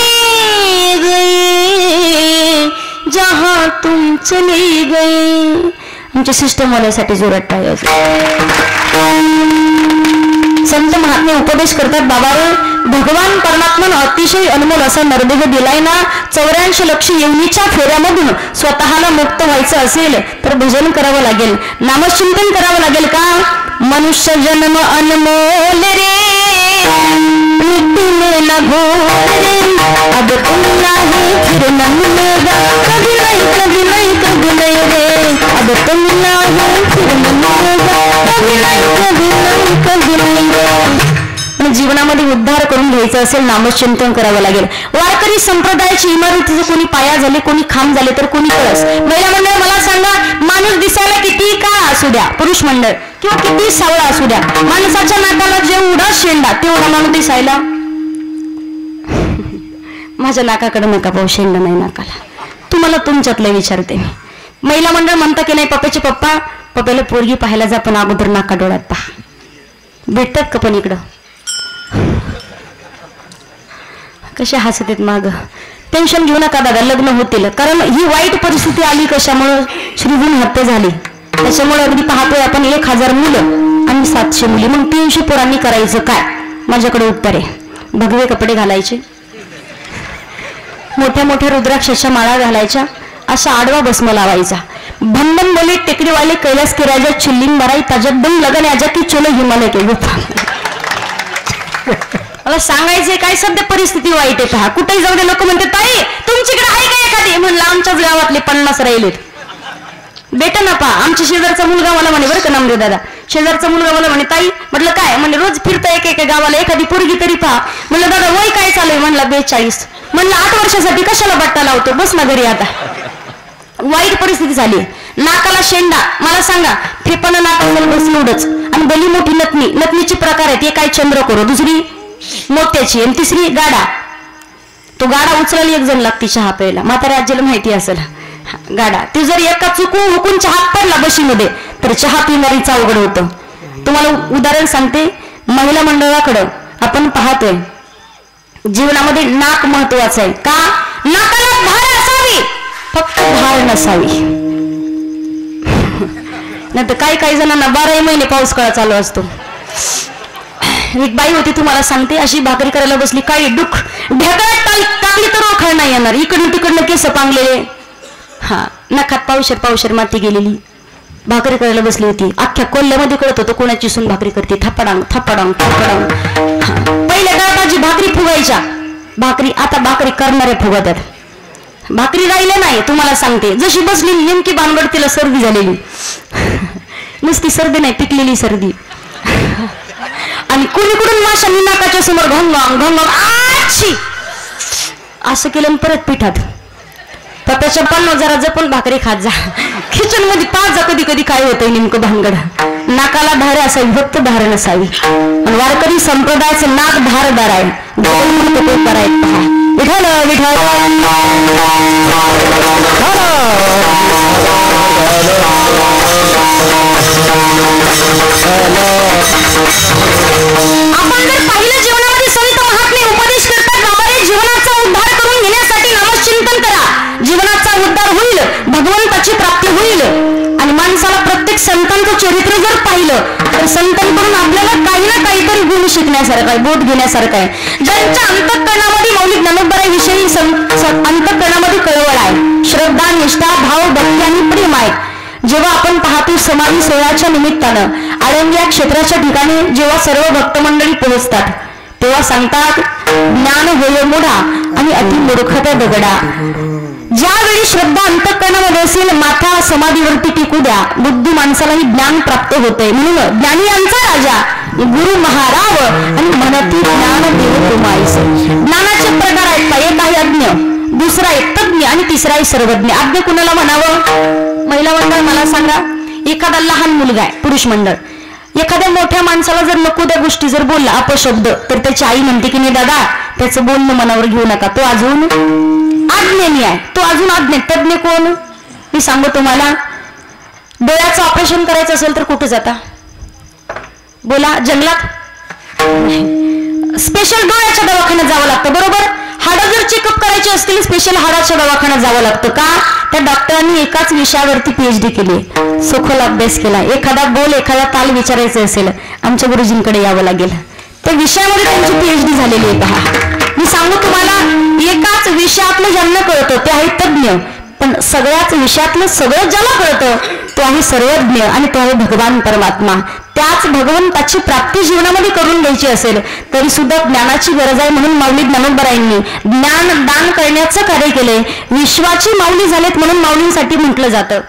गए, जहाँ तुम चले गए. आमच्या सिस्टम वाल्यासाठी जोरात टाळ्या. संत महात्मे उपदेश करतात बाबावर, भगवान परमात्म्यानं अतिशय अनमोल असा नरदेह दिलाय ना. 84 लक्ष येवनीच्या फेऱ्यामधून स्वतःला मुक्त व्हायचं असेल तर भजन करावं लागेल, नामचिंतन करावं लागेल. का मनुष्य जन्म अनमोल रे, मिटने न घोर रे, अब तुम नाही फिर न मिलेगा, कभी नहीं कभी नहीं कभी नहीं रे, अब तुम नाही फिर न मिलेगा, कभी नहीं कभी नहीं कभी नहीं रे. जीवनामध्ये उद्धार करून घ्यायचं असेल नामचिंतन करावं लागेल. वारकरी संप्रदायाची इमारतीचे कोणी पाया झाले, कोणी खांब झाले तर कोणी कळस. महिला मंडळ मला सांगा, माणूस दिसायला किती का असू द्या, पुरुष मंडळ किंवा किती सावळा असू द्या, माणसाच्या नाकाला जेवढा शेंडा तेवढा माणूस दिसायला. माझ्या नाकाकडे नका पाहू, शेंडा नाही नाकाला. तुम्हाला तुमच्यातलं विचारते मी. महिला मंडळ म्हणता की नाही पप्पाचे पप्पा, पप्पाला पोरगी पाहायला जा पण अगोदर नाका डोळ्यात पहा. भेटतात का पण इकडं कशा हसत आहेत माग. टेन्शन घेऊ नका दादा, लग्न होतील. कारण ही वाईट परिस्थिती आली कशामुळं, श्रीहून हत्या झाली त्याच्यामुळे. अगदी पाहतोय आपण 1000 मुलं आणि 700 मुली, मग 300 पोरांनी करायचं काय. माझ्याकडे उत्तर आहे, भगवे कपडे घालायचे, मोठ्या मोठ्या रुद्राक्षाच्या माळा घालायच्या, असा आडवा भस्म लावायचा. भंडन बोले टेकडीवाले कैलास के राजा चिल्लिंग बराई ताजद्दम लगन आजा की चलो हिमालय के गुफा. मला सांगायचंय काय, सध्या परिस्थिती वाईट आहे पहा. कुठेही जाऊ दे लोक म्हणते ताई तुमच्याकडे आहे का एखादी, म्हणलं आमच्याच गावातले 50 राहिलेत. बेटा ना पहा. आमच्या शेजारचा मुलगा मला म्हणे, बरं का नामदेव दादा, शेजारचा मुलगा मला म्हणे ताई, म्हटलं काय, म्हणजे रोज फिरता एका गावाला एखादी पोरगी तरी पहा. म्हणलं दादा वय काय चालू आहे, म्हणला 42. म्हणलं 8 वर्षासाठी कशाला बट्टा लावतो, बस ना घरी आता. वाईट परिस्थिती झाली. नाकाला शेंडा, मला सांगा फेपणं नाकाला बस एवढंच. आणि गली मोठी नतनी, नतनीचे प्रकार आहेत. एक काय चंद्रकोर, दुसरी मोत्याची आणि तिसरी गाडा. तो गाडा उचलायला 1 जण लागते चहा प्यायला, म्हाताऱ्या आजीला माहिती असेल. गाडा ते जर एका चुकून हुकून चहा पडला बशीमध्ये तर चहा पिणारीच अवघड होतं. तुम्हाला उदाहरण सांगते, महिला मंडळाकडं आपण पाहतोय जीवनामध्ये नाक महत्वाचं आहे. का नाकाला भार असावी, फक्त भार नसावी. नाही तर काही जणांना 12 महिने पाऊस काळ चालू असतो. एक बाई होती तुम्हाला सांगते, अशी भाकरी करायला बसली, काही दुःख ढेकळत टाकली तर ओळखळ नाही येणार, इकडून तिकडनं केस पांगलेले, हा नखात पावशर माती गेलेली. भाकरी करायला बसली होती, अख्ख्या कोल्ह्यामध्ये कळत होतं कोणाची सून भाकरी करते. थप्पडांग थप्पडांग थप्पडांग. पहिल्या काळात भाकरी फुगायच्या, भाकरी आता भाकरी करणाऱ्या फुगतात. भाकरी राहिल्या नाही तुम्हाला सांगते. जशी बसली नेमकी भानगड, तिला सर्दी झालेली. नुसती सर्दी नाही, पिकलेली सर्दी. आणि कुणीकडून माशांनी नाकाच्या समोर घंगाम घंगाम आची असं केलं आणि परत पिठात पप्याच्या पण जरा जपून भाकरी खात जा किचन मध्ये पाच जा कधी कधी काय होतंय नेमकं भानगड नाकाला धार असावी फक्त धार नसावी आणि वारकरी संप्रदायाचं नाक धारदार आहे विठ्ठल विठ्ठल आपण जर पाहिलं जीवनामध्ये संत महात्मे उपदेश करतात बाबारे जीवनाचा उद्धार करून घेण्यासाठी नामचिंतन करा जीवनाचा उद्धार होईल भगवंताची प्राप्ती होईल आणि माणसाला प्रत्येक संतांचं चरित्र जर पाहिलं तर संतांकडून आपल्याला काही ना काहीतरी गुण शिकण्यासारखं आहे बोध घेण्यासारखं आहे ज्यांच्या अंतःकरणामध्ये मौलिक ज्ञानोबराविषयी अंतःकरणामध्ये कळवळ आहे श्रद्धा निष्ठा भाव भक्ती आणि प्रेम आहे जेव्हा आपण पाहतो समाधी सोहळ्याच्या निमित्तानं आळंदी या क्षेत्राच्या ठिकाणी जेव्हा सर्व भक्त मंडळी पोहोचतात तेव्हा सांगतात ज्ञान होय मोढा आणि अति मूर्खता दगडा ज्यावेळी श्रद्धा अंतःकरणामध्ये असेल माथा समाधीवरती टिकू द्या बुद्धी माणसालाही ज्ञान प्राप्त होते म्हणून ज्ञानी यांचा राजा गुरु महाराव आणि म्हणती ज्ञान देव तुमाईस ज्ञानाचे प्रकार आहेत का एक आहे अज्ञ दुसरा आहे तज्ञ आणि तिसरा आहे सर्वज्ञ अज्ञ कुणाला म्हणावं महिला मंडळ मला सांगा एखादा लहान मुलगा आहे पुरुष मंडळ एखाद्या मोठ्या माणसाला जर नको त्या गोष्टी जर बोलला अपशब्द तर त्याची आई म्हणते की नाही दादा त्याचं बोलणं मनावर घेऊ नका तो अजून अज्ञानी आहे तो अजून अज्ञ तज्ञ कोण मी सांगू तुम्हाला डोळ्याचं ऑपरेशन करायचं असेल तर कुठे जाता बोला जंगलात स्पेशल डोळ्याच्या दवाखान्यात जावं लागतं बरोबर हाडं जर चेकअप करायचे असतील स्पेशल हाडाच्या दवाखान्यात जावं लागतं का त्या डॉक्टरांनी एकाच विषयावरती PhD केली सखोल अभ्यास केला एखादा बोल एखादा ताल विचारायचं असेल आमच्या गुरुजींकडे यावं लागेल त्या विषयामध्ये त्यांची PhD झालेली आहे पहा मी सांगू तुम्हाला एकाच विषयातलं ज्यांना कळतं ते आहे तज्ञ पण सगळ्याच विषयातलं सगळं ज्याला कळतं तो आहे सर्वज्ञ आणि तो आहे भगवान परमात्मा त्याच भगवंताची प्राप्ती जीवनामध्ये करून घ्यायची असेल तरी सुद्धा ज्ञानाची गरज आहे म्हणून माऊली ज्ञानोबरायांनी ज्ञान दान करण्याचं कार्य केलंय विश्वाची माऊली झालेत म्हणून माऊलींसाठी म्हटलं जातं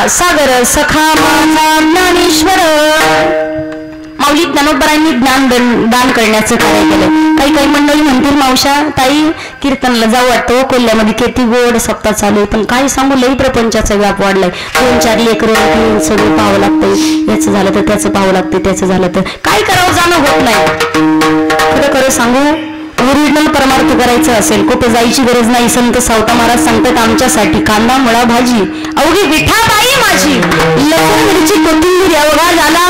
सागर सखा माझा ज्ञानेश्वर माऊली ज्ञानोबरायांनी ज्ञान दान करण्याचं कार्य केलं काही काही मंडळी म्हणतील मावशा ताई कीर्तनला जाऊ वाटतं कोल्ह्यामध्ये किती गोड सप्ताह चालू आहे पण काय सांगू लई प्रपंचाचा व्याप वाढलाय 2-4 लेकरं सगळं पाहावं लागतंय याचं झालं तर त्याचं पाहावं लागतं त्याचं झालं तर काय करावं जाणं होत नाही खरं खरं सांगू ओरिजिनल परमार्थ करायचं असेल कुठे जायची गरज नाही. संत सावता महाराज सांगतात आमच्यासाठी कांदा मुळा भाजी अवघी विठाबाई माझी लसूण मिरची कोथिंबीर अवघा झाला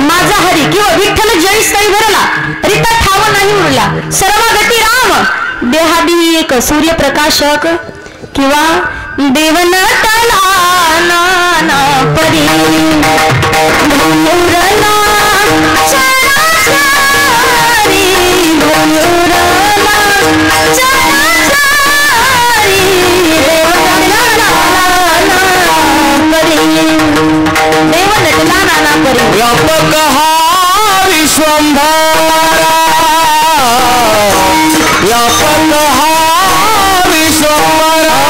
माझा हरी किंवा विठ्ठल जय स्थळी भरला रिता ठाव नाही उरला सर्वगती राम देहादी एक सूर्यप्रकाशक किंवा देवन तला नाना परी मुरला चराचरी मुरला चराचरी देवन तला परी देवन तला नाना परी व्यापक हा विश्वंभरा व्यापक हा विश्वंभरा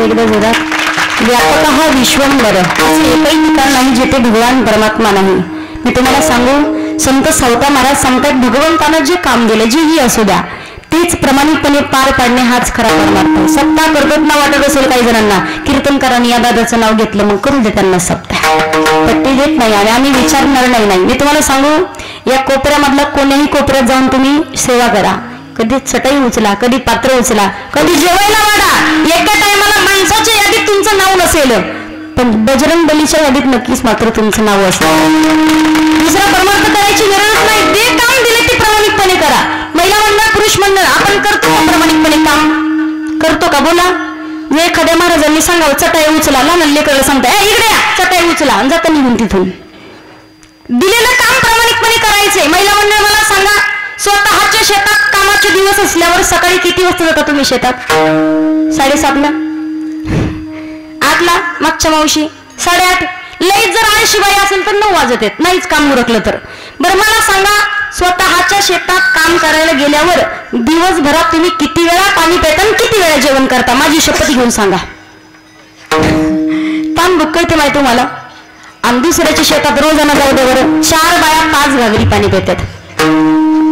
एकदा जोरात व्यापक हा विश्वंभर असे एकही ठिकाण नाही जिथे भगवान परमात्मा नाही. मी तुम्हाला सांगू संत सावता महाराज सांगतात भगवंतानं जे काम दिलं जेही असू द्या तेच प्रामाणिकपणे पार पाडणे हाच खरा परमार्थ. सप्ताह करतात ना वाटत असेल काही जणांना कीर्तनकारांनी या दादाचं नाव घेतलं मग करू दे त्यांना सप्ताह पट्टी देत नाही आणि आम्ही विचारणार नाही. मी तुम्हाला सांगू या कोपऱ्यामधला कोण्याही कोपऱ्यात जाऊन तुम्ही सेवा करा. कधी चटई उचला कधी पात्र उचला कधी जेवायला वाढा. एका टायमाला माणसाच्या यादीत तुमचं नाव नसेल पण बजरंग बलीच्या यादीत नक्कीच मात्र तुमचं नाव असतं. दुसरा परमार्थ करायची गरज नाही. ते काम दिले ते प्रामाणिकपणे करा. महिला मंडळ पुरुष मंडळ आपण करतो प्रामाणिकपणे काम करतो का बोला. जे एखाद्या महाराजांनी सांगावं चटाई उचला लहान लेकराला सांगता इकडे या चटाई उचला आणि जाता निघून तिथून. दिलेलं काम प्रामाणिकपणे करायचंय. महिला मंडळ मला सांगा स्वतःच्या शेतात कामाचे दिवस असल्यावर सकाळी किती वाजता जाता तुम्ही शेतात. 7:30ला 8ला मागच्या मावशी 8:30 लईच जर 80 बाई असेल तर 9 वाजत आहेत नाहीच काम उरकलं तर. बरं मला सांगा स्वतःच्या शेतात काम करायला गेल्यावर दिवसभरात तुम्ही किती वेळा पाणी पिता आणि किती वेळा जेवण करता माझी शपथ घेऊन सांगा. ताण दुःख कळते माहिती तुम्हाला. आणि दुसऱ्याच्या शेतात रोजाना जाऊ दे बरं 4 बाया 5 घागरी पाणी पितात.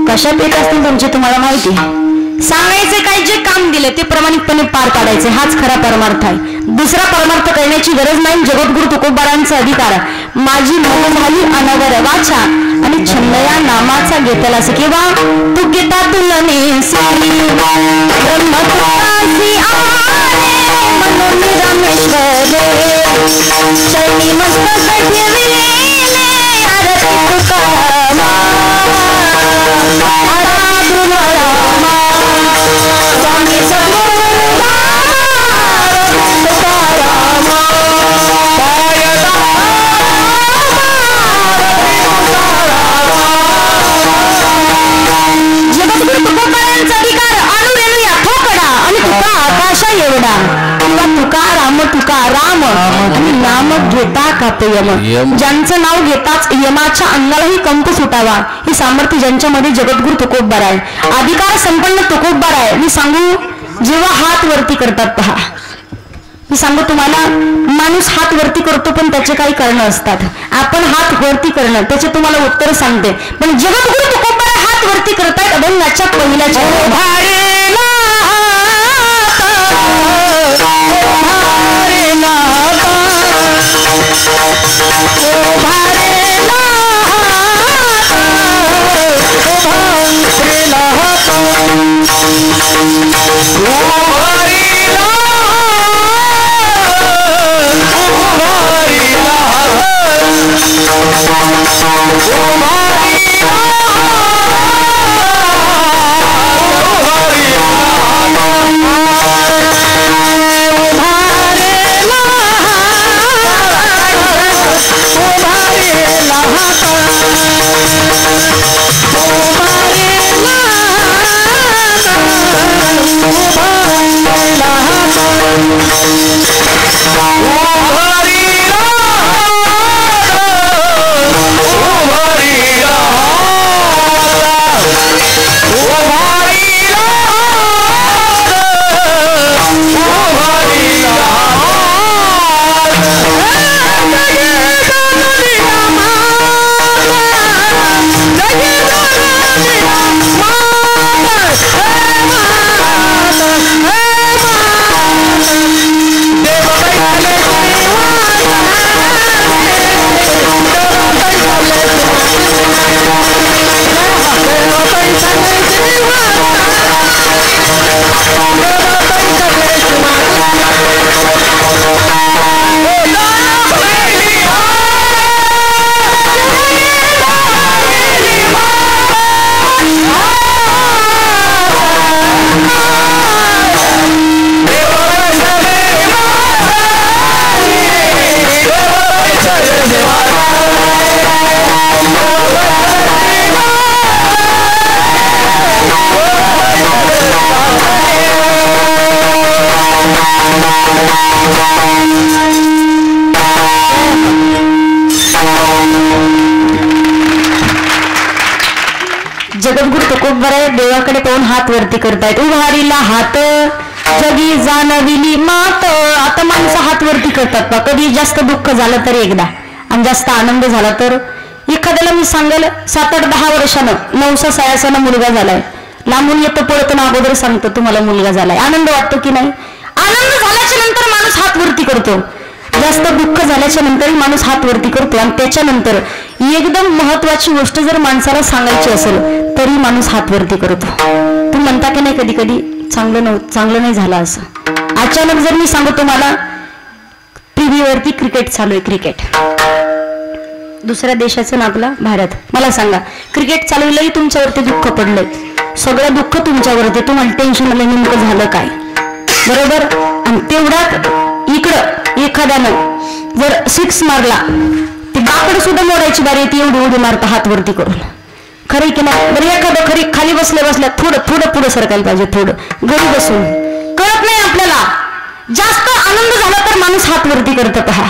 कशा पेट असतील तुमची तुम्हाला माहिती. सांगायचे काय जे काम दिले ते प्रामाणिकपणे पार पाडायचे हाच खरा परमार्थ आहे. दुसरा परमार्थ करण्याची गरज नाही. जगद्गुरु तुकोबारांचा अधिकार माझी मन झाली अनवर वाचा आणि छंदया नामाचा घेतला असे किंवा तू घेता तुलने म्हणून रमेश्वरे शैली मस्तक ठेविले आरती तुकारामा स्वामी जगद्गुरु तुकोबारांचा अधिकार आणू रेणूया ठोकडा आणि तुका आकाशा एवढा किंवा तुका राम आणि नाम घेता कापे यम. ज्यांचं नाव घेताच यमाच्या अंगालाही कंप सुटावा ही सामर्थ्य ज्यांच्यामध्ये जगद्गुरु तुकोबार आहे. अधिकार संपन्न तुकोबार आहे. मी सांगू जेव्हा हात वरती करतात पहा. मी सांगू तुम्हाला माणूस हात वरती करतो पण त्याचे काही कारण असतात. आपण हात वरती करणं त्याचे तुम्हाला उत्तर सांगते. पण जगद्गुरु तुकोबार हात वरती करतायत अभंगाच्या पहिल्याच्या खूप बरं देवाकडे पाहून हात वरती करतायत. उभारीला हात जगी जाणविली मात. आता माणसं हात वरती करतात बा. कधी जास्त दुःख झालं तर एकदा आणि जास्त आनंद झाला तर. एखाद्याला मी सांगेल 7-8-10 वर्षानं 9 सायासानं मुलगा झालाय. लांबून येतो पळतो ना अगोदर सांगतो तुम्हाला मुलगा झालाय. आनंद वाटतो की नाही? आनंद झाल्याच्या नंतर माणूस हात वरती करतो. जास्त दुःख झाल्याच्या नंतरही माणूस हात वरती करतो. आणि त्याच्यानंतर एकदम महत्वाची गोष्ट जर माणसाला सांगायची असेल तरी माणूस हात वरती करतो. तुम्ही म्हणता की नाही कधी कधी चांगलं नाही झालं असं. अचानक जर मी सांगू तुम्हाला टीव्हीवरती क्रिकेट चालू आहे, क्रिकेट दुसऱ्या देशाचं ना आपला भारत, मला सांगा क्रिकेट चालवलंही तुमच्यावरती दुःख पडलंय, सगळं दुःख तुमच्यावरती, तुम्हाला टेन्शन आलं नेमकं झालं काय, बरोबर. आणि तेवढ्यात इकडं एखाद्यानं जर 6 मारला ती बाकड सुद्धा मोडायची बारी येते, एवढी उडी मारता हात वरती करून. खरी की नाही? बरं एखादं खरी खाली बसल्या थोडं पुढं सरकायला पाहिजे, थोडं घरी बसून कळत नाही आपल्याला. जास्त आनंद झाला तर माणूस हात वरती करतं. पहा,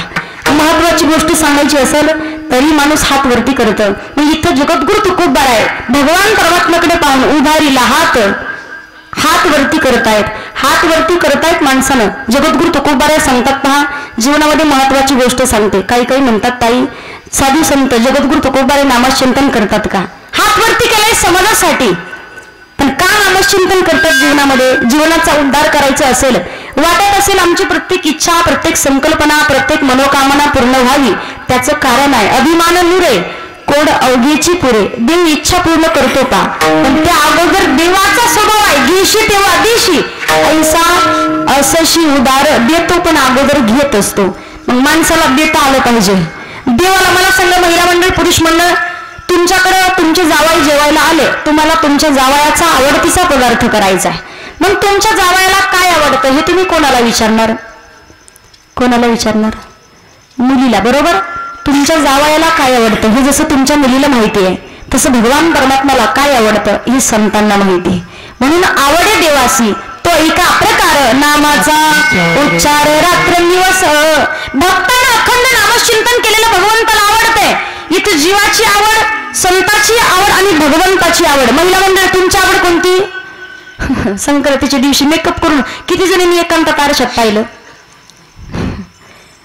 महत्वाची गोष्ट सांगायची असेल तरी माणूस हात वरती करतं. मग इथं जगद्गुरु तुकोबा आहे, भगवान परमात्म्याकडे पाहून उभारीला हात वरती करतायत, हात वरती करतायत माणसानं. जगद्गुरु तुकोबा सांगतात पहा, जीवनामध्ये महत्वाची गोष्ट सांगते. काही म्हणतात ताई साधू संत जगद्गुरु तुकोबा नामचिंतन करतात का? हात वरती केलाय समाजासाठी, पण का नामचिंतन करतात? जीवनामध्ये जीवनाचा उद्धार करायचा असेल, वाटत असेल आमची प्रत्येक इच्छा, प्रत्येक संकल्पना, प्रत्येक मनोकामना पूर्ण व्हावी, त्याचं कारण आहे अभिमान नुरे कोड अवघेची पुरे. देव इच्छा पूर्ण करतो का? पण त्या अगोदर देवाचा स्वभाव आहे घेशी तेव्हा देशी ऐसा असशी उदार देतो, पण अगोदर घेत असतो. मग माणसाला देता आलं पाहिजे. देवाला मला सांगा, महिला मंडळ पुरुष मंडळ, तुमच्याकडे तुमचे जावई जेवायला आले, तुम्हाला तुमच्या जावयाचा आवडतीचा पदार्थ करायचा आहे. मग तुमच्या जावयाला काय आवडतं हे तुम्ही कोणाला विचारणार? कोणाला विचारणार? मुलीला, बरोबर. तुमच्या जावयाला काय आवडतं हे जसं तुमच्या मुलीला माहिती आहे, तसं भगवान परमात्म्याला काय आवडतं हे संतांना माहिती आहे. म्हणून आवडे देवासी तो एका प्रकार नामाचा उच्चार रात्रंदिवस. भक्तांना अखंड नामचिंतन केलेलं भगवंताला आवडतंय. इथं जीवाची आवड, संताची आवड आणि भगवंताची आवड. महिला मंडळ तुमची आवड कोणती? संक्रांतीच्या दिवशी मेकअप करून किती जणींनी एकांतात आरशात पाहिलं?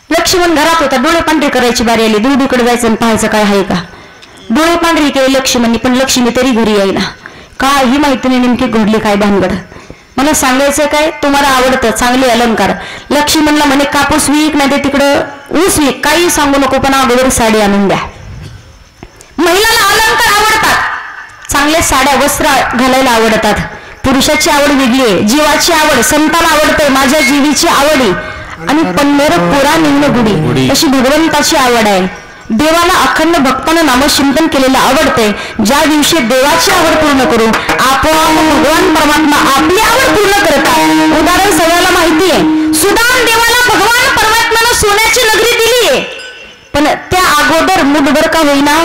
लक्ष्मण घरात होता, डोळे पांढरे करायची बारी आली, दूरकडे जायचं आणि पाहायचं काय आहे का. डोळे पांढरे केले लक्ष्मणनी, पण लक्ष्मी तरी घरी येईना. काय ही माहिती नाही नेमकी घडली काय भानगड. मला सांगायचं काय, तुम्हाला आवडतं चांगले अलंकार. लक्ष्मणला म्हणे कापूस विक नाही ते तिकडं ऊस विक, काही सांगू नको, पण अगोदर साडी आणून द्या. महिलाला अलंकार आवडतात, चांगल्या साड्या वस्त्र घालायला आवडतात. पुरुषाची आवड वेगळी आहे, जीवाची आवड संताला आवडते, माझ्या जीवीची आवडी आणि पन्नेर पुरा निम्न गुडी अशी भगवंताची आवड आहे. देवाला अखंड भक्तानं नामचिंतन केलेलं आवडते. ज्या दिवशी देवाची आवड पूर्ण करू आपण भगवान परमात्मा आपली आवड पूर्ण करतात. उदाहरण सगळ्याला माहिती आहे, सुदाम देवाला भगवान परमात्म्यानं सोन्याची नगरी दिली आहे, पण त्या अगोदर मुठभर का होईना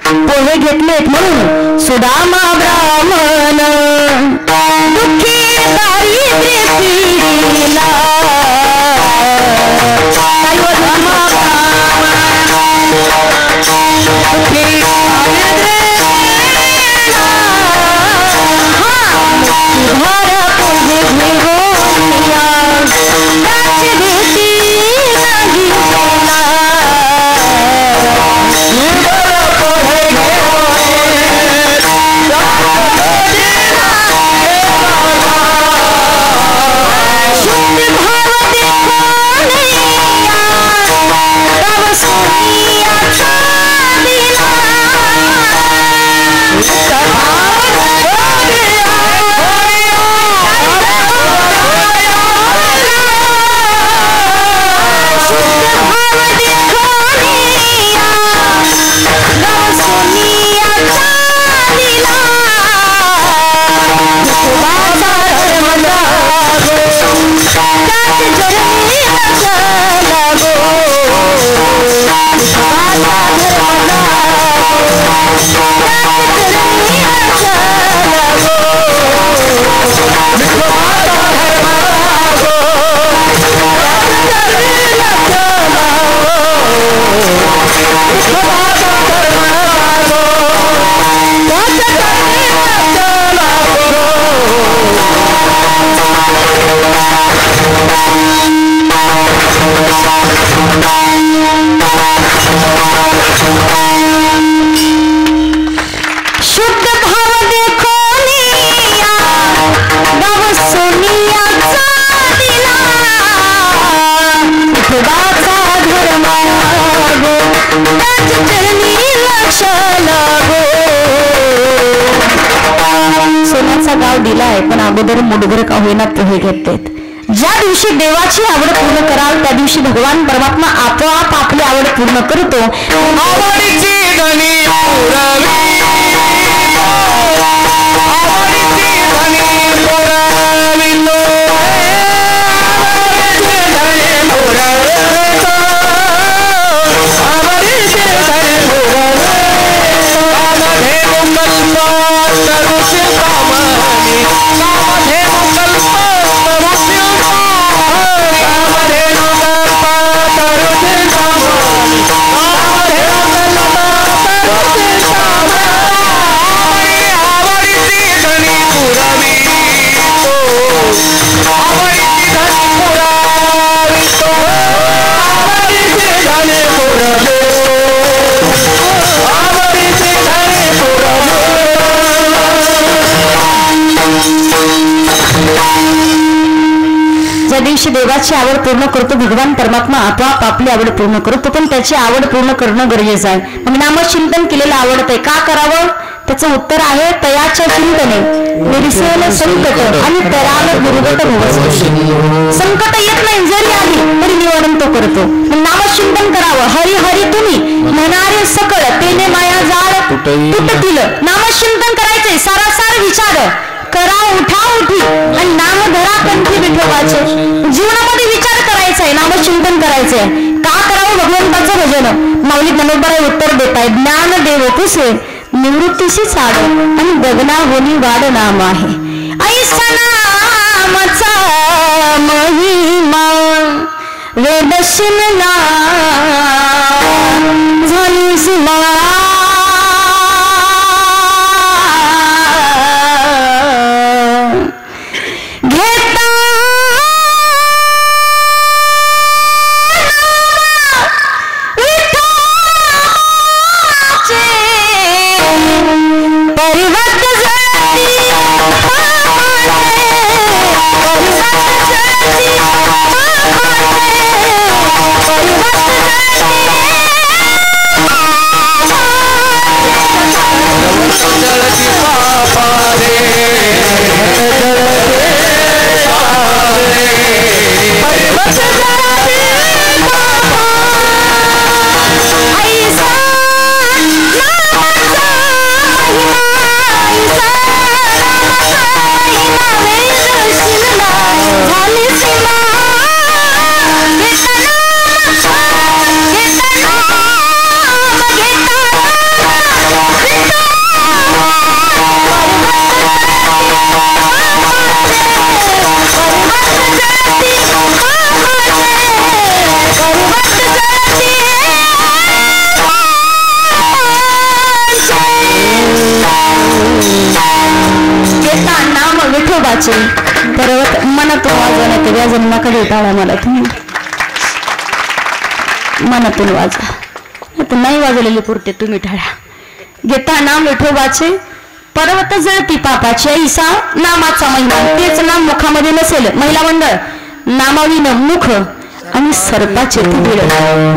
पोहे घेतलेत. म्हणून सुदामा ब्राह्मण दुःखी दारिद्र्य पीडिला, सोनियाचा दिला विठोबाचा धर्म गो त्याच्या चरणी लक्ष लागो सोन्याचा गाव दिलाय पण अगोदर मुठभर का होईना पोहे घेतात ज्या दिवशी देवाची आवड पूर्ण कराल त्या दिवशी भगवान परमात्मा आपोआप आपली आवड पूर्ण करतो आवडीची धनी पुरावी आवडीची धनी पुराविलो आवडीची धनी पुरावे तरुशील कामानी कामध्ये तरुशील कामध्ये तरुशील कामानी आवडीची धनी पुरावी आवडीची धनी पुरावी आवडीची धनी पुरावी आवडीची धनी पुरावी ज्या दिवशी देवाची आवड पूर्ण करतो भगवान परमात्मा आपोआप आपली आवड पूर्ण करतो पण त्याची आवड पूर्ण करणं गरजेचं आहे मग नामचिंतन केलेलं आवडतंय का करावं त्याचं उत्तर आहे तयाच्या चिंतने निरसेल संकट आणि तराल दुर्गत संकट येत नाही जरी आली तरी निवारण तो करतो मग नामचिंतन करावं हरी हरी तुम्ही म्हणारे सकळ तेने माया जाळ तुटतील नामचिंतन करायचंय सारासार विचार करा उठा उठी आणि नाम धरा कंठी विठोबाचे जीवनामध्ये विचार करायचा आहे नामचिंतन करायचंय का करावं भगवंताचं भजन माऊली मनोबरा उत्तर देत आहे ज्ञान देव कुसे निवृत्तीशी चाड आणि गगना होनी वाड नाम आहे ऐसा नामचा महिमा वेदशिनला झाली सीमा पर्वत मनातून वाजवण्यात या जन्माकडे टाळा मला तुम्ही मनातून वाजवा नाही वाजवलेली पुरते तुम्ही टाळा घेता नाम विठोबाचे पर्वत जळती पापाची ऐसा नामाचा महिमा तेच नाम मुखामध्ये नसेल महिला मंडळ नामाविन मुख आणि सर्पाचे बिळ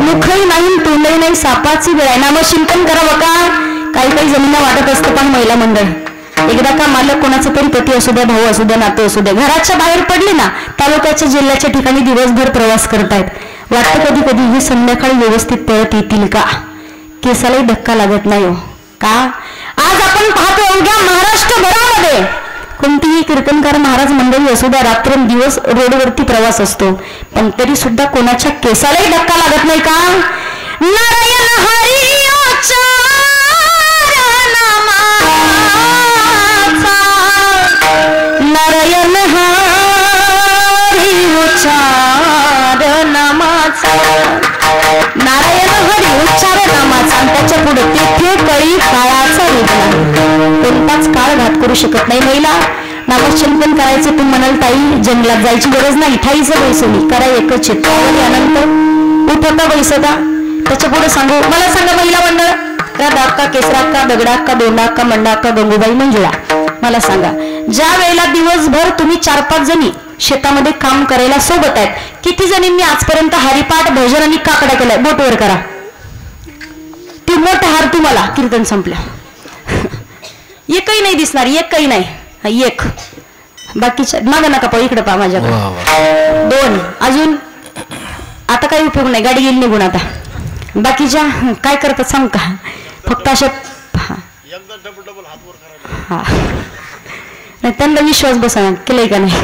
मुखही नाही तोंडही नाही सापाची बिळ आहे नामचिंतन करावं का काही काही जमीन वाटत असतं पण महिला मंडळ एकदा का मालक कोणाचा तरी पती असू द्या भाऊ असू द्या नातू असू द्या घराच्या बाहेर पडले ना तालुक्याच्या जिल्ह्याच्या ठिकाणी दिवसभर प्रवास करतायत वाटतं कधी कधी ही संध्याकाळी व्यवस्थित परत येतील का केसालाही धक्का लागत नाही हो का आज आपण पाहतो अवघ्या महाराष्ट्रभरामध्ये कोणतीही कीर्तनकार महाराज मंडळी असू द्या रात्रंदिवस रोडवरती प्रवास असतो पण तरी सुद्धा कोणाच्या केसालाही धक्का लागत नाही का नारायण हरी नारायण हरी उच्चार नामाचा नारायण हरी उच्चार नामाचा त्याच्या पुढे तिथे कळी काळाचा वेगळा कोणताच काळ घात करू शकत नाही महिला नामचिंतन करायचं तू म्हणाल ताई जंगलात जायची गरज नाही ठाईचं बैसोली करा एकच चित्रावरी अनंत उठता बैसता त्याच्या पुढे सांगू मला सांगा महिला मंडळ राधा अक्का केसरा अक्का दगडा अक्का दोंडा अक्का मंडा अक्का गंगूबाई मंजुळा मला सांगा, ज्या वेळेला दिवसभर तुम्ही 4-5 जणी शेतामध्ये काम करायला सोबत आहेत, किती जणींनी आजपर्यंत हरिपाठ भजन आणि काकडा केलाय? बोटवर करा. ती मोठा हार तुम्हाला कीर्तन संपल्या एकही नाही दिसणार, एकही नाही. एक बाकीच्या मागा नका पाहू, इकडे पहा माझ्याकडे. 2 अजून. आता काही उपयोग नाही, गाडी गेली निघून. आता बाकीच्या काय करतात सांग का? फक्त अशा नाही, त्यांना विश्वास बसा केलाय का नाही.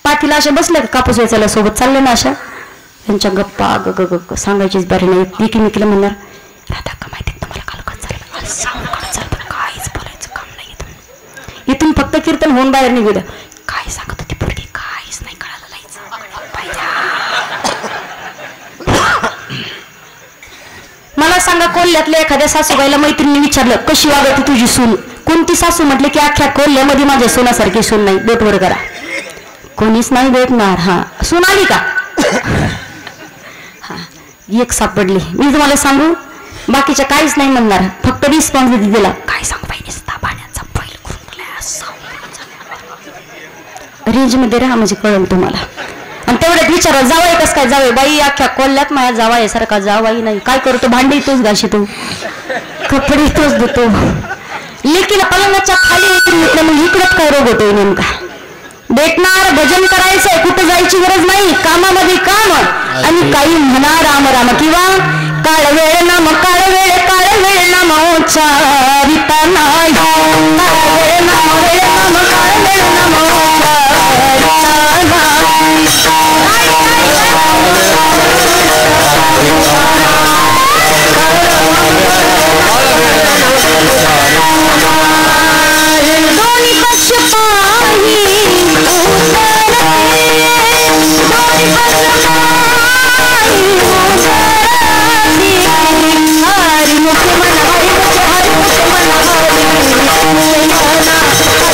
पाठीला अशा बसल्या का कापूस वेचायला सोबत चालले ना, अशा त्यांच्या गप्पा ग सांगायचीच बरी नाही. एकीमेकीला म्हणणार, राधा का माहिती तुम्हाला काल काय चाललं, काहीच बोलायचं काम नाही. इथून फक्त कीर्तन होऊन बाहेर निघू द्या. काय सांगत होती पोरगी, काहीच नाही कळालं. मला सांगा, कोल्ह्यातल्या एखाद्या सासूबाईला मैत्रिणी विचारलं कशी वागती तुझी सून, कोणती सासू म्हटले की अख्ख्या कोल्ह्यामध्ये माझ्या सोनासारखी सून नाही. बोटवर करा. कोणीच नाही भेटणार. हा, सून आली का? हा, एक सापडली. मी तुम्हाला सांगू, बाकीच्या काहीच नाही म्हणणार, फक्त रिस्पॉन्सिबिलिटी दिला. काय सांगू बाई, नुसता पाण्याचा बैल रेंज मध्ये राहा म्हणजे कळेल तुम्हाला. आणि तेवढ्यात विचारा, जावाई कस काय? जावाई बाई अख्ख्या कोल्ह्यात माझ्या जावाई सारखा जावाई नाही. काय करतो? भांडी तोच घाशी, तू कपडे तोच देतो. लेकीला पलंगाच्या खाली म्हटलं, मग इकडंच काय रोग होतोय नेमका? भेटणार, भजन करायचंय, कुठं जायची गरज नाही, कामामध्ये काम. आणि काही म्हणा राम राम किंवा काळ वेळ नाम, काळ वेळ नाम उच्चारिता नाही. काळ वेळ नाम, वेळ नाम, काळ वेळ नाम उच्चारिता नाही. दोन्ही पक्ष पाही हरी मुख मन, हरी मुख, हरी मुख मन, हरी मुख मन, हरी मुख, हरी मुख मन,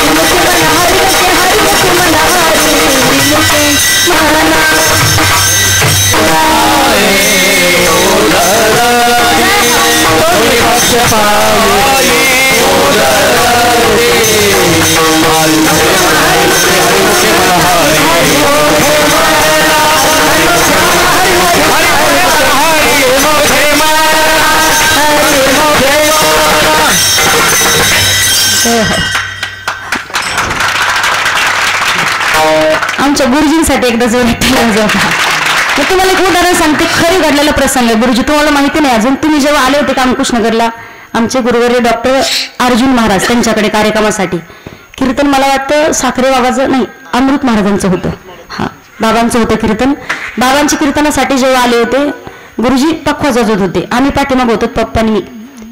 आमच्या गुरुजींसाठी एकदा जोर मी तुम्हाला एक उदाहरण सांगते. खरी घडलेला प्रसंग आहे. गुरुजी तुम्हाला माहिती नाही अजून, तुम्ही जेव्हा आले होते कामकृष्णनगरला, आमचे गुरुवर्य डॉक्टर अर्जुन महाराज त्यांच्याकडे कार्यक्रमासाठी कीर्तन, मला वाटतं साखरे बाबाचं नाही, अमृत महाराजांचं होतं. हा, बाबांचं होतं कीर्तन. बाबांच्या कीर्तनासाठी जेव्हा आले होते गुरुजी पक्वा वाजवत होते, आम्ही पाठीमाग होतो, पप्पानी मी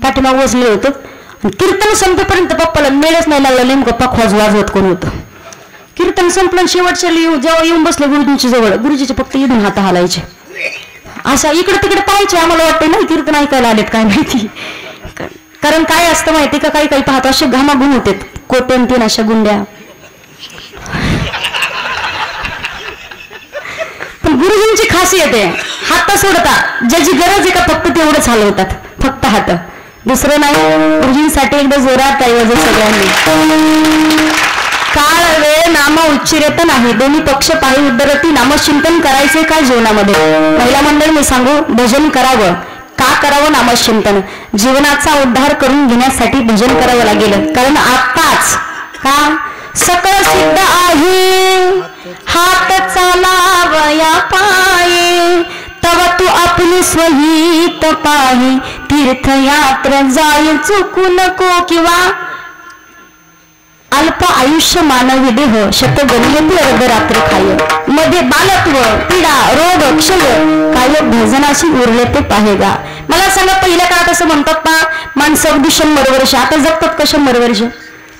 पाठीमाग बसले होतो. कीर्तन संपेपर्यंत पप्पाला मेळच नाही लागला नेमकं पक्वा वाजवत कोण होतं. कीर्तन संपलं, शेवटच्या जेव्हा येऊन बसले गुरुजींच्या जवळ, गुरुजीचे फक्त इथून हात हालायचे, अशा इकडे तिकडे पाहायचे. आम्हाला वाटतं नाही कीर्तन ऐकायला आलेत काय माहिती. कारण काय असतं माहिती का, काही काही पाहतो असे घामाघूम होते, कोटन तीन अशा गुंड्या. पण गुरुजींची खासियत आहे, हात सोडता, ज्याची गरज आहे का फक्त तेवढंच हलवतात, फक्त हात, दुसरं नाही. गुरुजींसाठी एकदा जोरात काही वाजव सगळ्यांनी. काळ वेळ नाम उच्चिरेत नाही, दोन्ही पक्ष पाही उद्धरती, नामचिंतन करायचे काय जीवनामध्ये? महिला मंडळ मी सांगू, भजन करावं. का करावं नामचिंतन? जीवनाचा उद्धार करून घेण्यासाठी भजन करावं लागेल. कारण आताच का सकळ सिद्ध आहे, हात चालावया पाये, तव तू आपली स्वहित पाही, तीर्थयात्रा जाय चुकू नको. किंवा अल्प आयुष्य मानवी देह, शत गणियती अर्धरात्र खाय, मध्ये बालत्व पीडा रोग क्षय, काय भजनाशी उरले ते पाहेगा. मला सांगा, पहिल्या काळात असं म्हणतात ना, माणसं अगदी 100 वर्ष, आता जगतात का 100 वर्ष?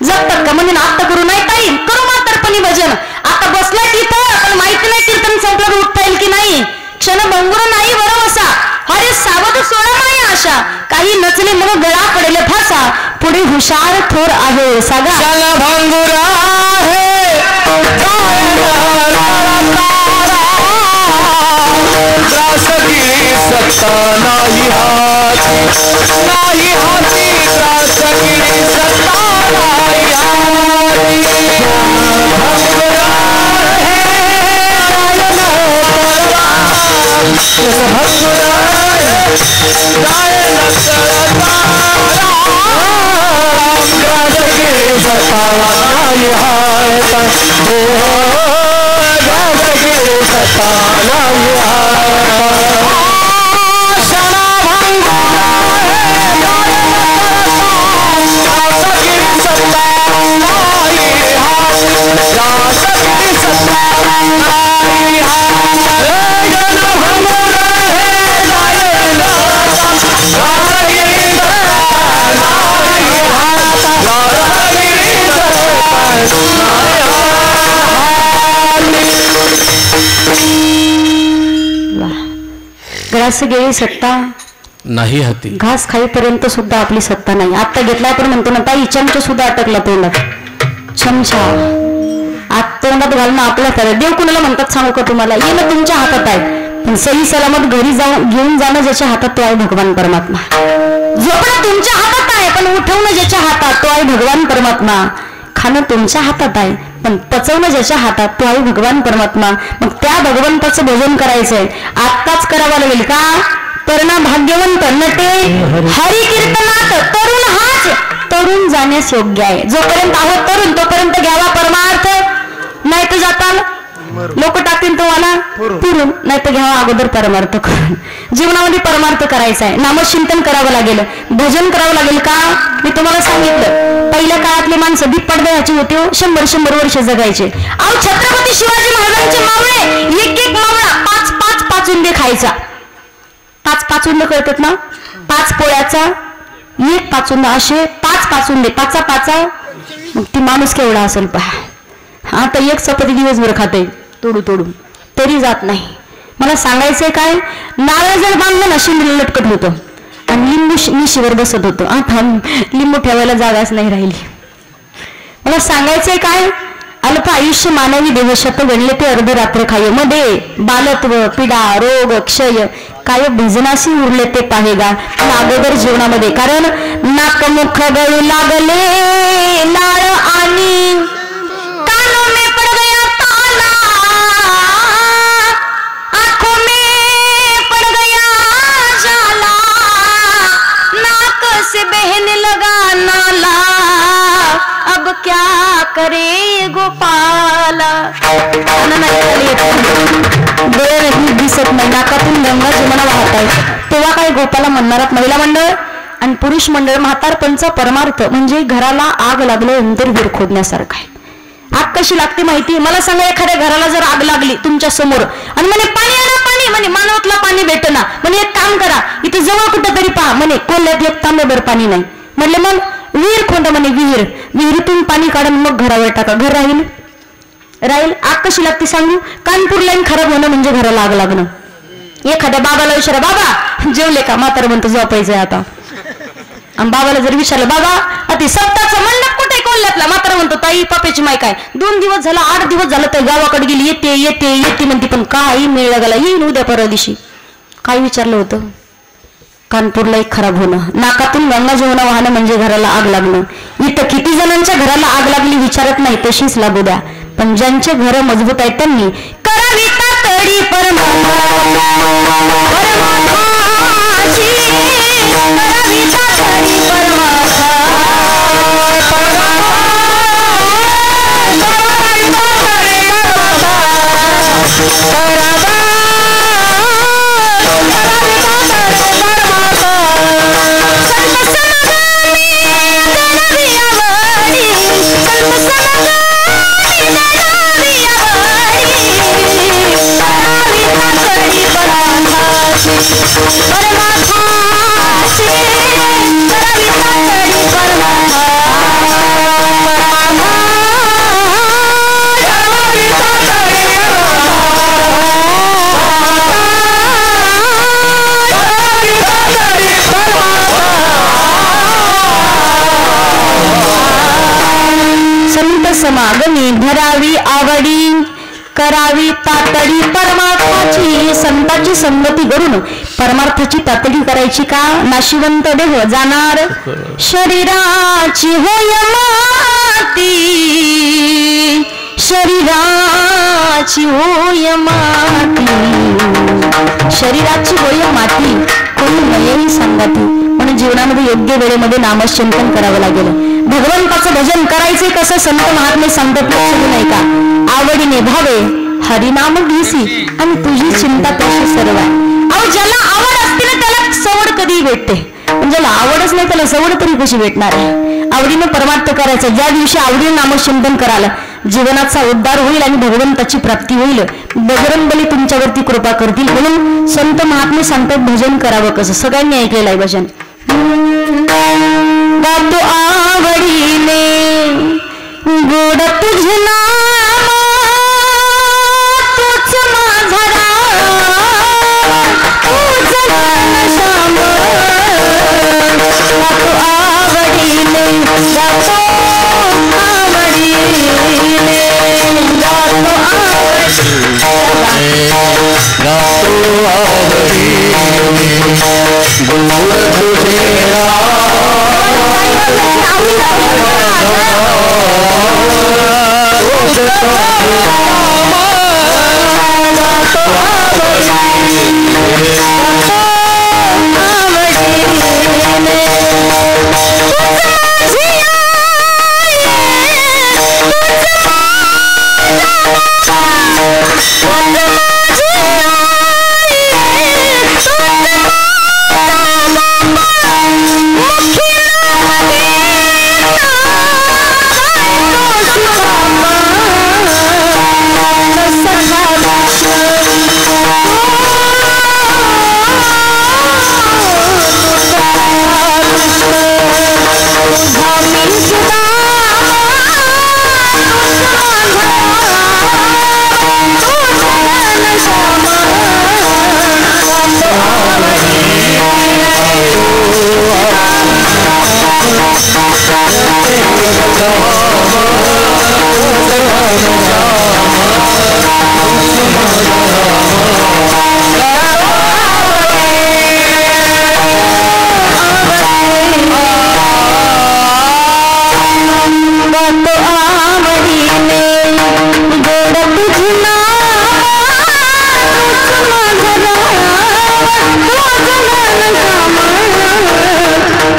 जगतात का? म्हणजे आता करू नाही ताई, करू म्हातारपणी भजन. आता बसलाय तिथं, पण माहिती नाही कीर्तन संपलं उठता येईल की नाही. क्षण भंगुर नाही बरं असा, अरे सावध सोडा नाही आशा, काही नचले मग गळा पडेल फासा, पुढे हुशार थोर आहे सागा. भंगुरा आहे सत्ता नाही हाती, नाही हाती त्रासगिरी सत्ता नाही. घास गेली सत्ता नाही हाती, घास खाईपर्यंत सुद्धा आपली सत्ता नाही. आता घेतला आपण म्हणतो ना ताई चमचा सुद्धा अटकला तोंडात, चमचा आत तोंडात घालणं आपल्या तर देव कुणाला म्हणतात सांगू का तुम्हाला, येणं तुमच्या हातात आहे, पण सही सलामत घरी जाऊन घेऊन जाणं ज्याच्या हातात तो आहे भगवान परमात्मा. झोपणं तुमच्या हातात आहे पण उठवणं ज्याच्या हातात तो आहे भगवान परमात्मा. खाणं तुमच्या हातात आहे पण पचवणं ज्याच्या हातात तो आहे भगवान परमात्मा. मग त्या भगवंताचं भजन करायचंय, आत्ताच करावं लागेल का? तरुणा भाग्यवंत नटे हरी कीर्तनात तरुण हाच तरुण जाण्यास योग्य आहे. जोपर्यंत आहोत तरुण तोपर्यंत घ्यावा परमार्थ, नाही तर जाताल लोक टाकतील तुम्हाला पुरून, नाही तर घ्यावा अगोदर परमार्थ करून. जीवनामध्ये परमार्थ करायचा आहे, नामचिंतन करावं लागेल, भजन करावं लागेल का? मी तुम्हाला सांगितलं पहिल्या काळातले माणसं दीप पडद्याची होते, 100-100 वर्ष जगायचे. अहो छत्रपती शिवाजी महाराजांचे मावळे एक एक मावळा 5-5 पाचुंदे खायचा. 5 पाचुंद कळतात ना, 5 पोळ्याचा 1 पाचुंदा, असे 5 पाचुंदे, 5-5. मग ती माणूस केवढा असेल पहा. आता एक चपाती दिवसभर खाते तोडून तरी जात नाही. मला सांगायचंय काय, नारळ जर बांधलं ना शिंदीला लटकत होतं आणि लिंबू मिशीवर बसत होतं. आता लिंबू ठेवायला जागाच नाही राहिली. मला सांगायचंय काय, अल्प आयुष्य मानवी देह शत गणले ते अर्धरात्र खाय, मध्ये बालत्व पिडा रोग क्षय काय भजनाशी उरले ते पाहेगा अगोदर जीवनामध्ये. कारण नाक मुख गळू लागले लाळ आणि कानों में पड़ गया ताला, आंखों में पड़ गया जाला, नाक से बहने लगा नाला, अब क्या करे गोपाला. डोळे दिसत नाही, नाकातून गंगा जमुना वाहत आहे, तेव्हा काय गोपाला म्हणणारात महिला मंडळ आणि पुरुष मंडळ. म्हातारपणचा परमार्थ म्हणजे घराला आग लागल्यानंतर वीर खोदण्यासारखा आहे. आग कशी लागते माहिती? मला सांगा, एखाद्या घराला जर आग लागली तुमच्या समोर आणि म्हणे पाणी आणा पाणी, म्हणे मानवतला पाणी भेटना, म्हणे एक काम करा इथे जवळ कुठं तरी पहा, म्हणे कोल्ह्यात एक तांब्याभर पाणी नाही, म्हणले मग विहीर खोदा, म्हणे विहिरीतून पाणी काढून मग घरावर टाका, घर राहील. आग कशी लागते सांगू? कानपूर लाईन खराब होणं म्हणजे घराला आग लागणं. एखाद्या बाबाला विचारा, बाबा जेवले का? म्हातारा म्हणतो झोपायचंय आता. आणि बाबाला जर विचारलं, बाबा अति सप्ताचं मंडप कुठे कोल्ह्यातला? म्हातारा म्हणतो ताई पप्याची माय काय 2 दिवस झाला 8 दिवस झालं तर गावाकडे गेली, येते म्हणते, पण काही मेळ लागला, येईन उद्या परवा दिवशी. काय विचारलं होतं? कानपूरला एक खराब होणं, नाकातून गंगा जमुना वाहणं म्हणजे घराला आग लागणं. इथं किती जणांच्या घराला आग लागली विचारत नाही, तशीच लागू द्या. पण ज्यांचे घर मजबूत आहेत त्यांनी करावी तातडी परमार्थाची, करावी तातडी परमार्थाची. समागमी धरावी आवडी, करावी तातडी परमार्थाची. संतांची संगती करून परमार्थाची तातडी करायची का? नाशिवंत देह जाणार शरीराची होय माती शरीराची होय माती शरीराची होय माती कोणी नयेही सांगाती म्हणून जीवनामध्ये योग्य वेळेमध्ये नामचिंतन करावं लागेल भगवंताचं भजन करायचे कसं संत महात्मे सांगतात नाही का आवडीने भावे हरिनाम घेसी आणि तुझी चिंता तशी सर्व आहे अहो ज्याला आवड असते ना त्याला सवड कधी भेटते पण ज्याला आवडच नाही त्याला सवड तरी कशी भेटणार आहे आवडीने परमार्थ करायचं ज्या दिवशी आवडीने नामचिंतन करायला जीवनाचा उद्धार होईल आणि भगवंताची प्राप्ती होईल बजरंगबली तुमच्यावरती कृपा करतील म्हणून संत महात्मे सांगतात भजन करावं कसं सगळ्यांनी ऐकलेलं आहे भजन गातो आवडीने गोड तुझे नाम तोच माझा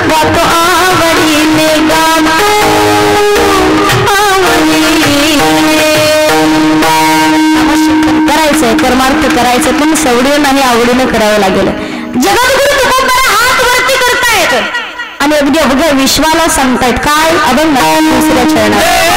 गातो आवडीने गातो आवडीने गातो परमार्थ करायचं पण सवडीनं नाही आवडीनं करावं लागेल जगद्गुरु तुकोबारा हात वरती करतायत आणि अगदी अवघ्या विश्वाला सांगतायत काय अभंग दुसऱ्या चरणात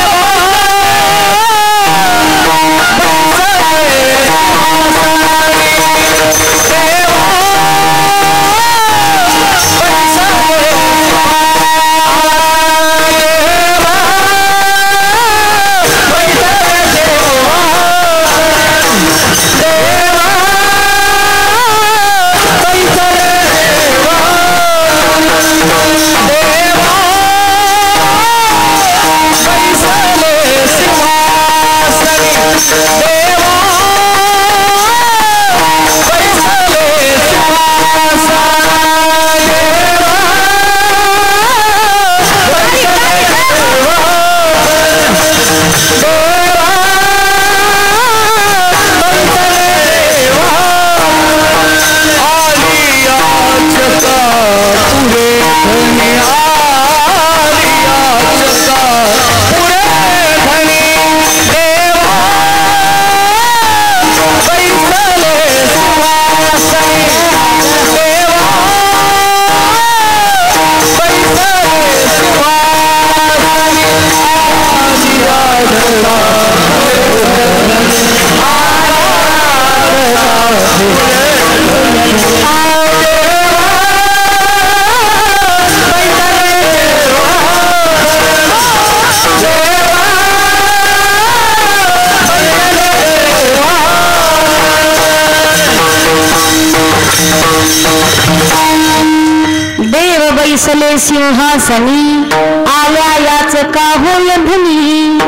बैसले सिंहासनी आल्या याच का होय धनी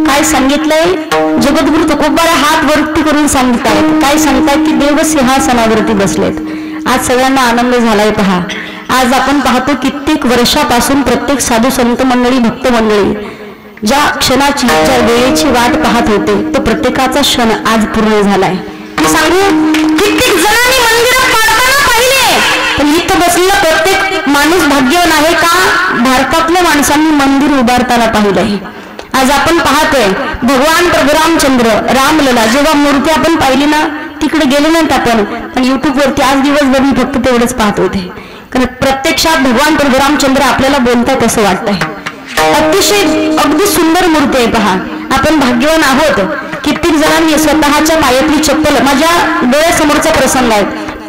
काय सांगितलंय जगद्गुरु तुकोबारा हात वरती करून सांगतायत काय सांगतायत की देव सिंहासनावरती बसलेत आज सगळ्यांना आनंद झालाय पहा आज आपण पाहतो कित्येक वर्षापासून प्रत्येक साधू संत मंडळी भक्त मंडळी ज्या क्षणाची ज्या वेळेची वाट पाहत होते तो प्रत्येकाचा क्षण आज पूर्ण झालाय. मी सांगू कित्येक जणांनी मंदिरं पाडताना पाहिले, पण इथं बसलेला प्रत्येक माणूस भाग्यवान आहे का भारतातल्या माणसांनी मंदिर उभारताना पाहिलंय. आज आपण पाहतोय भगवान प्रभू रामचंद्र रामलला जेव्हा मूर्ती आपण पाहिली ना तिकडे गेले नाहीत आपण, पण युट्यूब वरती आज दिवसभर मी फक्त तेवढंच पाहत होते. कारण प्रत्यक्षात भगवान प्रभू रामचंद्र आपल्याला बोलतात असं वाटतंय. अतिशय अगदी सुंदर मूर्ती आहे पहा. आपण भाग्यवान आहोत. कित्येक जणांनी स्वतःच्या पायातली चप्पल, माझ्या डोळ्यासमोरचा प्रसंग आहे.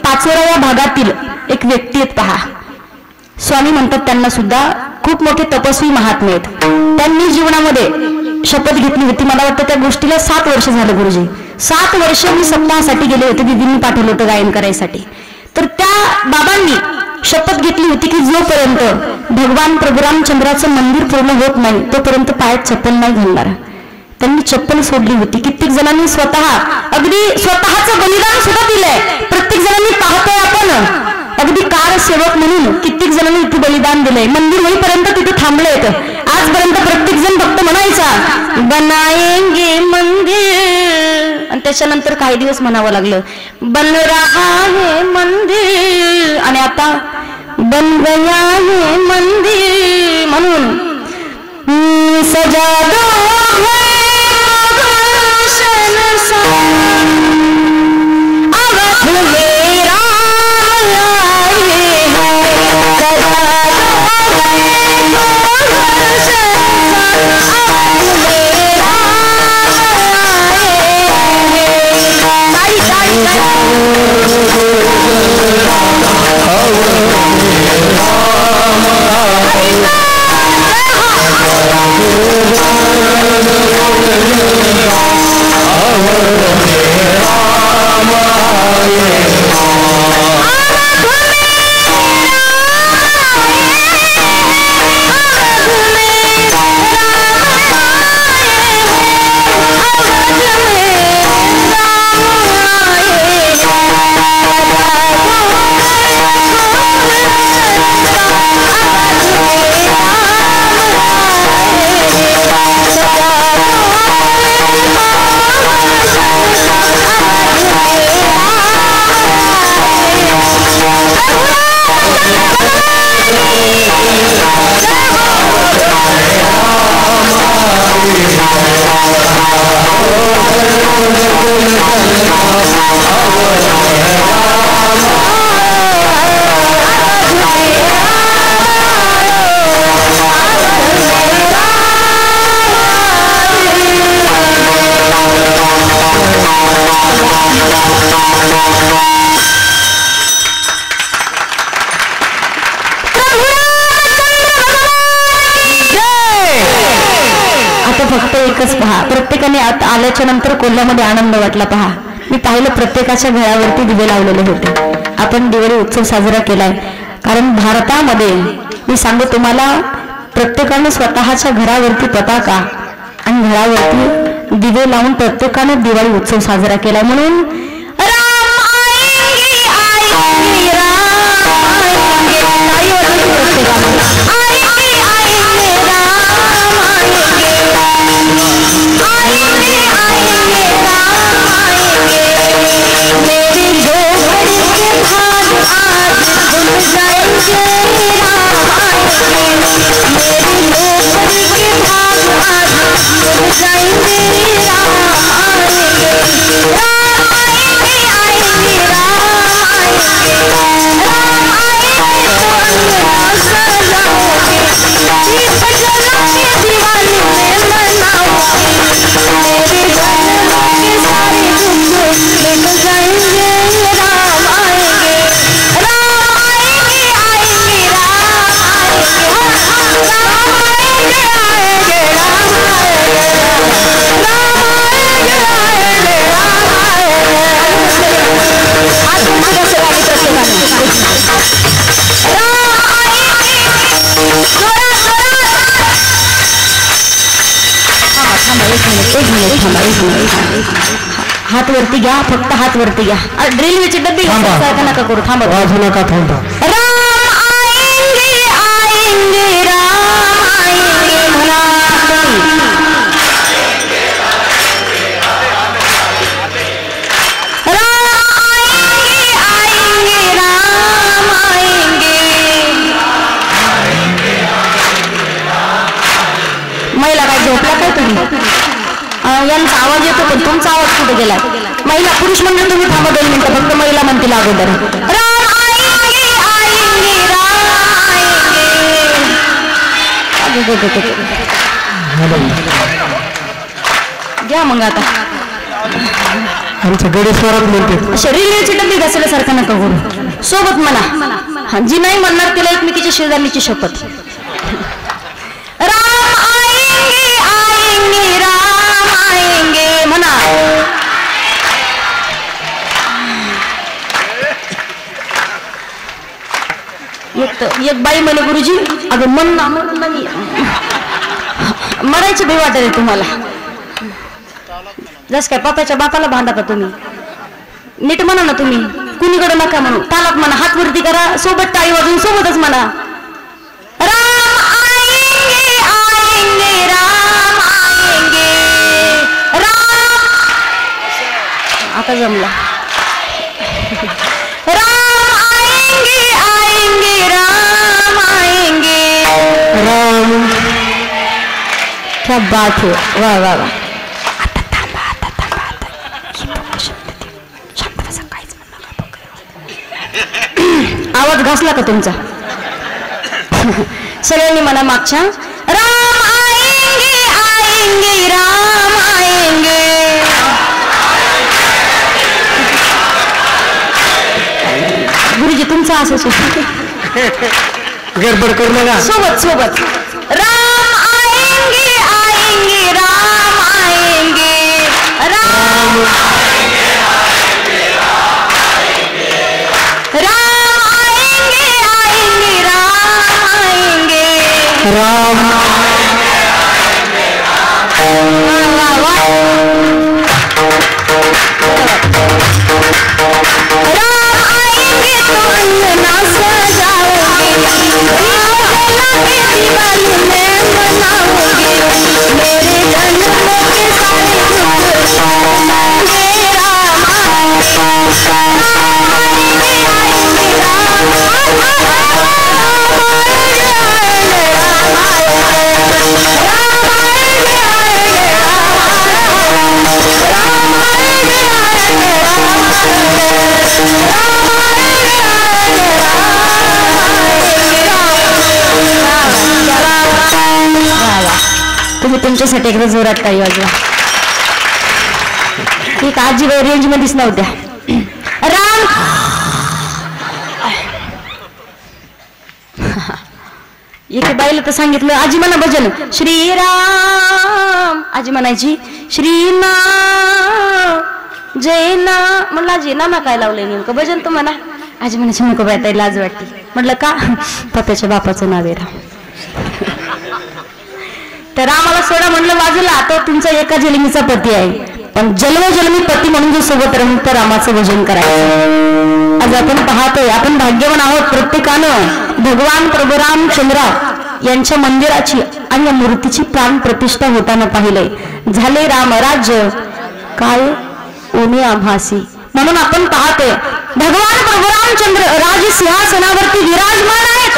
5व्या भागातील एक व्यक्ती आहेत पहा. स्वामी म्हणतात त्यांना सुद्धा खूप मोठे तपस्वी महात्मे आहेत. त्यांनी जीवनामध्ये शपथ घेतली होती. मला वाटतं त्या गोष्टीला 7 वर्ष झालं गुरुजी. 7 वर्ष मी सप्ताहासाठी गेले होते. दिदींनी पाठवलं होतं गायन करायसाठी. तर त्या बाबांनी शपथ घेतली होती की जोपर्यंत भगवान प्रभू रामचंद्राचं मंदिर पूर्ण होत नाही तोपर्यंत पायात चप्पल नाही घालणार. त्यांनी चप्पल सोडली होती. कित्येक जणांनी अगदी स्वतःचं बलिदान सुद्धा दिलंय. प्रत्येक जणांनी पाहतोय आपण अगदी कार सेवक म्हणून कित्येक जणांनी इथे बलिदान दिलंय. मंदिर होईपर्यंत तिथे थांबलेत. आजपर्यंत प्रत्येक जण फक्त म्हणायचा बनाएंगे मंदिर, आणि त्याच्यानंतर काही दिवस म्हणावं लागलं बन रहा है मंदिर, आणि आता बन गया है मंदिर. म्हणून सजा दो प्रत्येकाने आता आल्याच्या नंतर कोल्ह्यामध्ये आनंद वाटला पहा. मी पाहिलं प्रत्येकाच्या घरावरती दिवे लावलेले होते. आपण दिवाळी उत्सव साजरा केलाय. कारण भारतामध्ये मी सांगू तुम्हाला प्रत्येकाने स्वतःच्या घरावरती पताका आणि घरावरती दिवे लावून प्रत्येकाने दिवाळी उत्सव साजरा केलाय. म्हणून हात वरती घ्या. फक्त हात वरती घ्या. ड्रिलची डब्बी नका करू. थांबा वाजू नका. थांबा. राम आएंगे आएंगे राम आएंगे म्हणा. महिलांचा आवाज येतो पण तुमचा आवाज कुठे गेला? महिला पुरुष मंडळ तुम्ही थांबा 2 मिनिटं, फक्त महिला म्हणतील अगोदर राम आएंगे आएंगे राम आएंगे। घ्या मग आता आमच्या गडेश्वरात म्हणते शरीर चिटंबी घासल्यासारखं नका करू, सोबत म्हणा. जी नाही म्हणणार तिला एकमेकीच्या शेजारलीची शपथ. राम आएंगे आएंगे राम आएंगे म्हणा. एक बाई म्हणे गुरुजी अगं मन ना मरायची भीती वाटत आहे तुम्हाला. जस काय पप्पाच्या बापाला भांडा का तुम्ही? नीट म्हणा ना तुम्ही, कुणीकडे नका म्हणू, तालात म्हणा, हात वरती करा, सोबत टाळी वाजून सोबतच म्हणा राम आएंगे आएंगे राम आएंगे राम. आता जमला. राम आएंगे आएंगे राम आएंगे राम. क्या बात है, वाह वाह वाह. आवाज घासला का तुमचा? सगळ्यांनी म्हणा मागच्या राम आएंगे आएंगे राम आएंगे. गुरुजी तुमचा असं गडबड करू नका, सोबत सोबत राम आएंगे आएंगे राम आएंगे राम राम आएंगे आएंगे राम आएंगे राम. वाह वाह. राम आएंगे तो अंगना सजाओगे, दिवाली में मनाओगे, मेरे जन्म के सारे दुख मांगे राम तुम्ही तुमच्यासाठी एकदा जोरात टाळी वाजवा. ठीक आजी रेंज मध्येच नव्हत्या. राम एके बाईला तर सांगितलं आजी म्हणा भजन श्रीराम. आजी म्हणायची श्रीनाम जय ना. म्हणलं आजी नामा काय लावलंय नेमकं भजन तर म्हणा. आजी म्हणायची नको बाय ताई लाज वाटते. म्हटलं का? पप्याच्या बापाचं नाव आहे राम. तर रामाला सोडा म्हणलं बाजूला, तो तुमचा एका जन्मीचा पती आहे, पण जन्मजन्मी पती म्हणून जो सोबत राहून तर रामाचं भजन करायचं. आज आपण पाहतोय, आपण भाग्यवान आहोत. प्रत्येकानं भगवान प्रभू रामचंद्र यांच्या मंदिराची आणि या मूर्तीची प्राण प्रतिष्ठा होताना पाहिलंय. झाले रामराज्य काय ओनी आभासी. म्हणून आपण पाहतोय भगवान प्रभू रामचंद्र राज सिंहासनावरती विराजमान आहेत.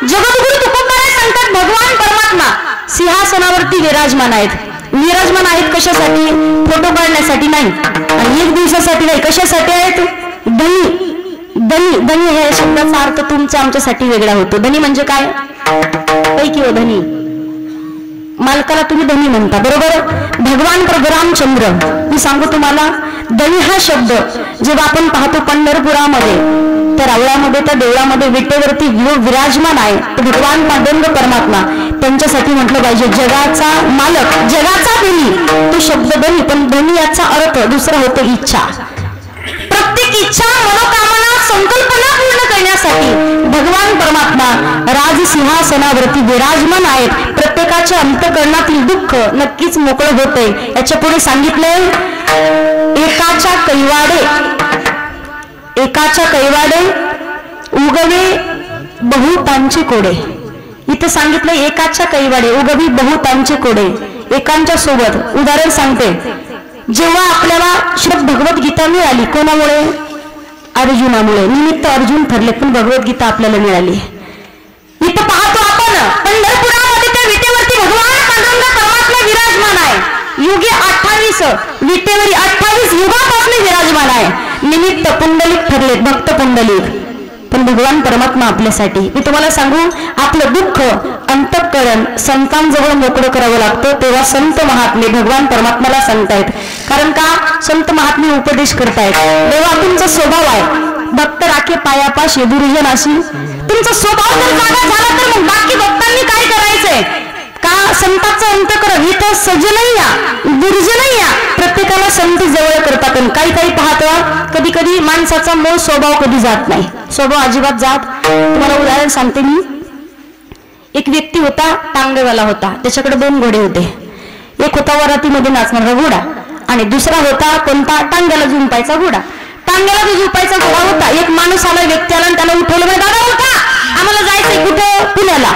जगद्गुरु तुकोबाराय सांगतात भगवान परमात्मा सिंहासनावरती विराजमान आहेत. विराजमान आहेत कशासाठी? फोटो काढण्यासाठी नाही आणि एक दिवसासाठी नाही. कशासाठी आहेत? धनी. धनी धनी या शब्दाचा अर्थ तुमचा आमच्यासाठी वेगळा होतो. धनी म्हणजे काय? पैकी हो धनी, मालकाला तुम्ही धनी म्हणता बरोबर. भगवान प्रभू रामचंद्र मी सांगू तुम्हाला, धनी हा शब्द जेव्हा आपण पाहतो पंढरपुरामध्ये तर आवळामध्ये त्या देवळामध्ये विटेवरती विराजमान आहे तर भगवान पांडुरंग परमात्मा त्यांच्यासाठी म्हटलं पाहिजे जगाचा मालक, जगाचा धनी. तो शब्द धनी, पण धनी याचा अर्थ दुसरा होतो इच्छा. प्रत्येक इच्छा मनोकामना संकल्पना पूर्ण करण्यासाठी भगवान परमात्मा राज सिंहासनावरती विराजमान आहेत. प्रत्येकाच्या अंतःकरणातील दुःख नक्कीच मोकळं होते. याच्या पुढे सांगितलंय एकाच्या कैवाडे उगवे बहुतांचे कोडे. इथं सांगितलं एकाच्या कैवाडे उगवी बहुतांचे कोडे. एकांच्या सोबत उदाहरण सांगते. जेव्हा आपल्याला श्रीमद भगवद्गीता मिळाली कोणामुळे? अर्जुनामुळे. निमित्त अर्जुन ठरले पण भगवद्गीता आपल्याला मिळाली. इथं पाहतो आपण पंढरपुरामध्ये त्या विटेवरती भगवान पांडुरंग परमात्मा विराजमान आहे. युगे 28 विटेवरी 28 युगापासून विराजमान आहे. निमित्त पुंडलिक ठरले, भक्त पुंडलिक. पण भगवान परमात्मा आपल्यासाठी, मी तुम्हाला सांगू, आपलं दुःख अंतःकरण संतांजवळ मोकळं करावं लागतं. तेव्हा संत महात्मे भगवान परमात्म्याला सांगतायत. कारण का? संत महात्मे उपदेश करतायत. तेव्हा तुमचा स्वभाव आहे भक्त राखे पायापाशी दुर्जन अशी. तुमचा स्वभाव जर जागा झाला तर मग बाकी भक्तांनी काय करायचंय का? संतांचं अंतःकरण इथं सजनही या दुर्जनही या प्रत्येकाला संत जवळ करतात. काही काही पाहतं कधी कधी माणसाचा मूळ स्वभाव कधी जात नाही, स्वभाव अजिबात जात. तुम्हाला उदाहरण सांगते मी. एक व्यक्ती होता, टांगेवाला होता. त्याच्याकडे 2 घोडे होते. एक होता वरातीमध्ये नाचणारा घोडा आणि दुसरा होता कोणता? टांग्याला झुंपायचा घोडा. टांग्याला जो झुंपायचा घोडा होता, एक माणूस आला, व्यक्ती आला आणि त्याला उठवलं. म्हणजे दादा उठा, आम्हाला जायचंय कुठं? पुण्याला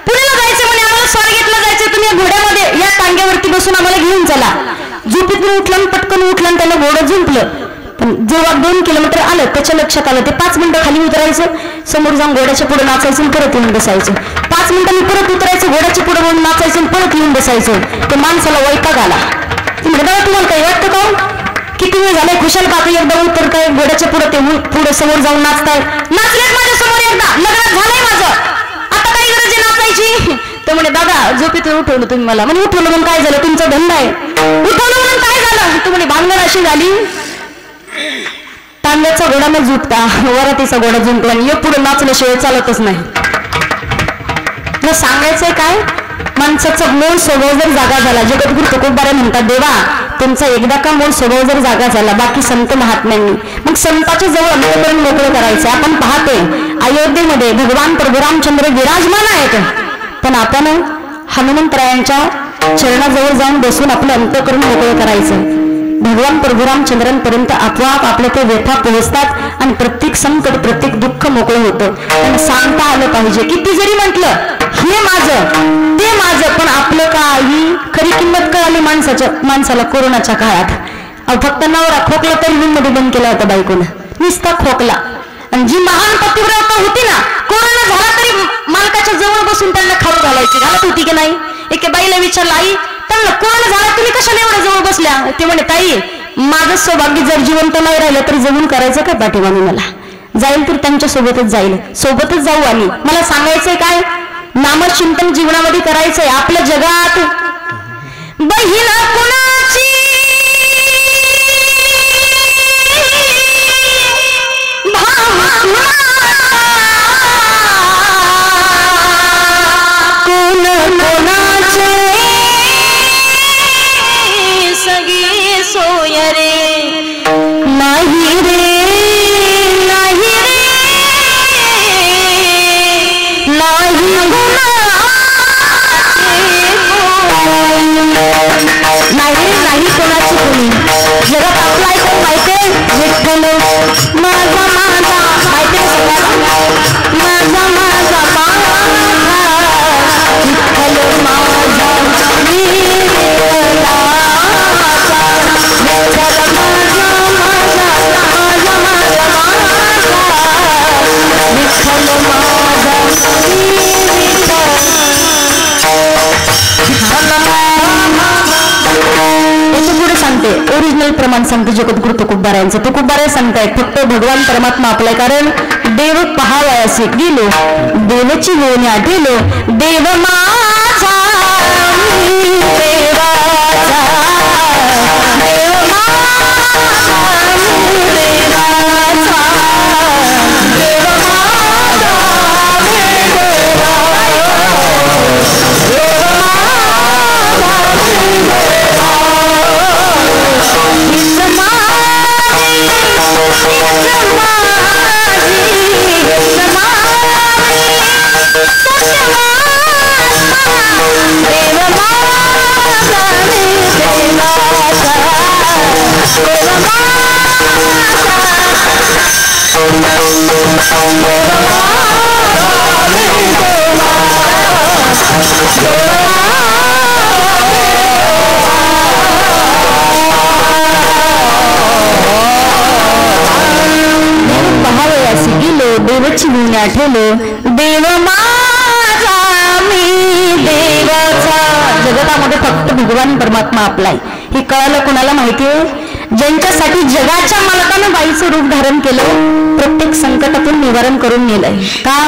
जायचं म्हणे, आम्हाला स्वारगेटला जायचंय. तुम्ही घोड्यामध्ये या टांग्यावरती बसून आम्हाला घेऊन चला. झोपेतून उठलं, पटकन उठलं आणि त्याला घोडं झुंपलं. पण जेव्हा 2 किलोमीटर आलं त्याच्या लक्षात आलं ते 5 मिनिटं खाली उतरायचं, समोर जाऊन घोड्याच्या पुढे नाचायचं, परत येऊन बसायचं. 5 मिनिटांनी परत उतरायचं, घोड्याच्या पुढे जाऊन नाचायचं, परत येऊन बसायचं. ते माणसाला वैताग आला. दादा तुम्हाला काही वाटतं का? किती वेळ झालाय खुशाल पाहतो, एकदा उतरताय घोड्याच्या पुढे, ते पुढे समोर जाऊन नाचताय. नाचलेत माझ्या समोर, एकदा लग्न झालंय माझं, आता काही गरज आहे नाचायची? तर म्हणे दादा झोपेतून उठवलं तुम्ही मला. म्हणजे उठवलं म्हणून काय झालं? तुमचा धंदा आहे. उठवलं म्हणून काय झालं? तू म्हणे भांगण अशी झाली, टांग्याचा घोडा न झुटता वरातीचा घोडा झुंपला आणि एक पुढे नाचल्याशिवाय चालतच नाही. सांगायचंय काय? माणसाचा मूळ स्वभाव जर जागा झाला, जगद्गुरु तुकोबारे म्हणतात, देवा तुमचा एकदा का मूळ स्वभाव जर जागा झाला, बाकी संत महात्म्यांनी मग संताच्या जवळ अंतःकरण मोकळं करायचं. आपण पाहतोय अयोध्येमध्ये भगवान प्रभू रामचंद्र विराजमान आहेत, पण आपण हनुमंतरायांच्या चरणाजवळ जाऊन बसून आपलं अंतःकरण मोकळं करायचं. भगवान प्रभू रामचंद्रांपर्यंत आपोआप आपल्या ते व्यथा पोहोचतात आणि प्रत्येक संकट प्रत्येक दुःख मोकळं होतं. पण सांगता आलं पाहिजे. किती जरी म्हटलं हे माझं ते माझं, पण आपलं काही खरी किंमत कळाली माणसाला कोरोनाच्या काळात. फक्त नवरा खोकला तरी रूम मध्ये बंद केला होता बायकोनं, नुसता खोकला. आणि जी महान पतिव्रता होती ना, कोरोना झाला तरी मालकाच्या जवळ बसून त्यांना खाऊ घालायची. घालत होती की नाही? एके बाईला विचारलं, आई त्यांना कोरोना झाला तुम्ही कशाला एवढ्या जवळ बसल्या? ते म्हणे ताई माझं सौभाग्य जर जिवंत नाही राहिलं तर जगून करायचं काय पाठीमागे? मला जाईल तर त्यांच्या सोबतच जाईल, सोबतच जाऊ आम्ही. मला सांगायचंय काय? नामचिंतन जीवनामध्ये करायचंय. आपल्या जगात बहीण कुणाची सगी सोय रे नाही रे नाही रे नाही नाही नाही कोणाची कोणी. जगात आपला ऐकून माहितीये विठ्ठल माझा माझा, माहितीये सगळ्यांना माझा माझा विठ्ठल माझा पुढे सांगते. ओरिजिनल प्रमाण सांगते जगद्गुरु तुकोबारायांचं. तुकोबारे सांगतायत फक्त भगवान परमात्मा आपलाय. कारण देव पहावयासी गेलो, देवाची होऊन आठेलो, देव माझा देवाचा, देव माझा देवाचा, देव माझा देवाची गुण आठवलो, देव माझा मी देवाचा. जगतामध्ये फक्त भगवान भगवान परमात्मा आपलाय हे कळालं कोणाला माहितीये? ज्यांच्यासाठी जगाच्या मालकानं बाईचं रूप धारण केलं, प्रत्येक संकटातून निवारण करून नेलंय. का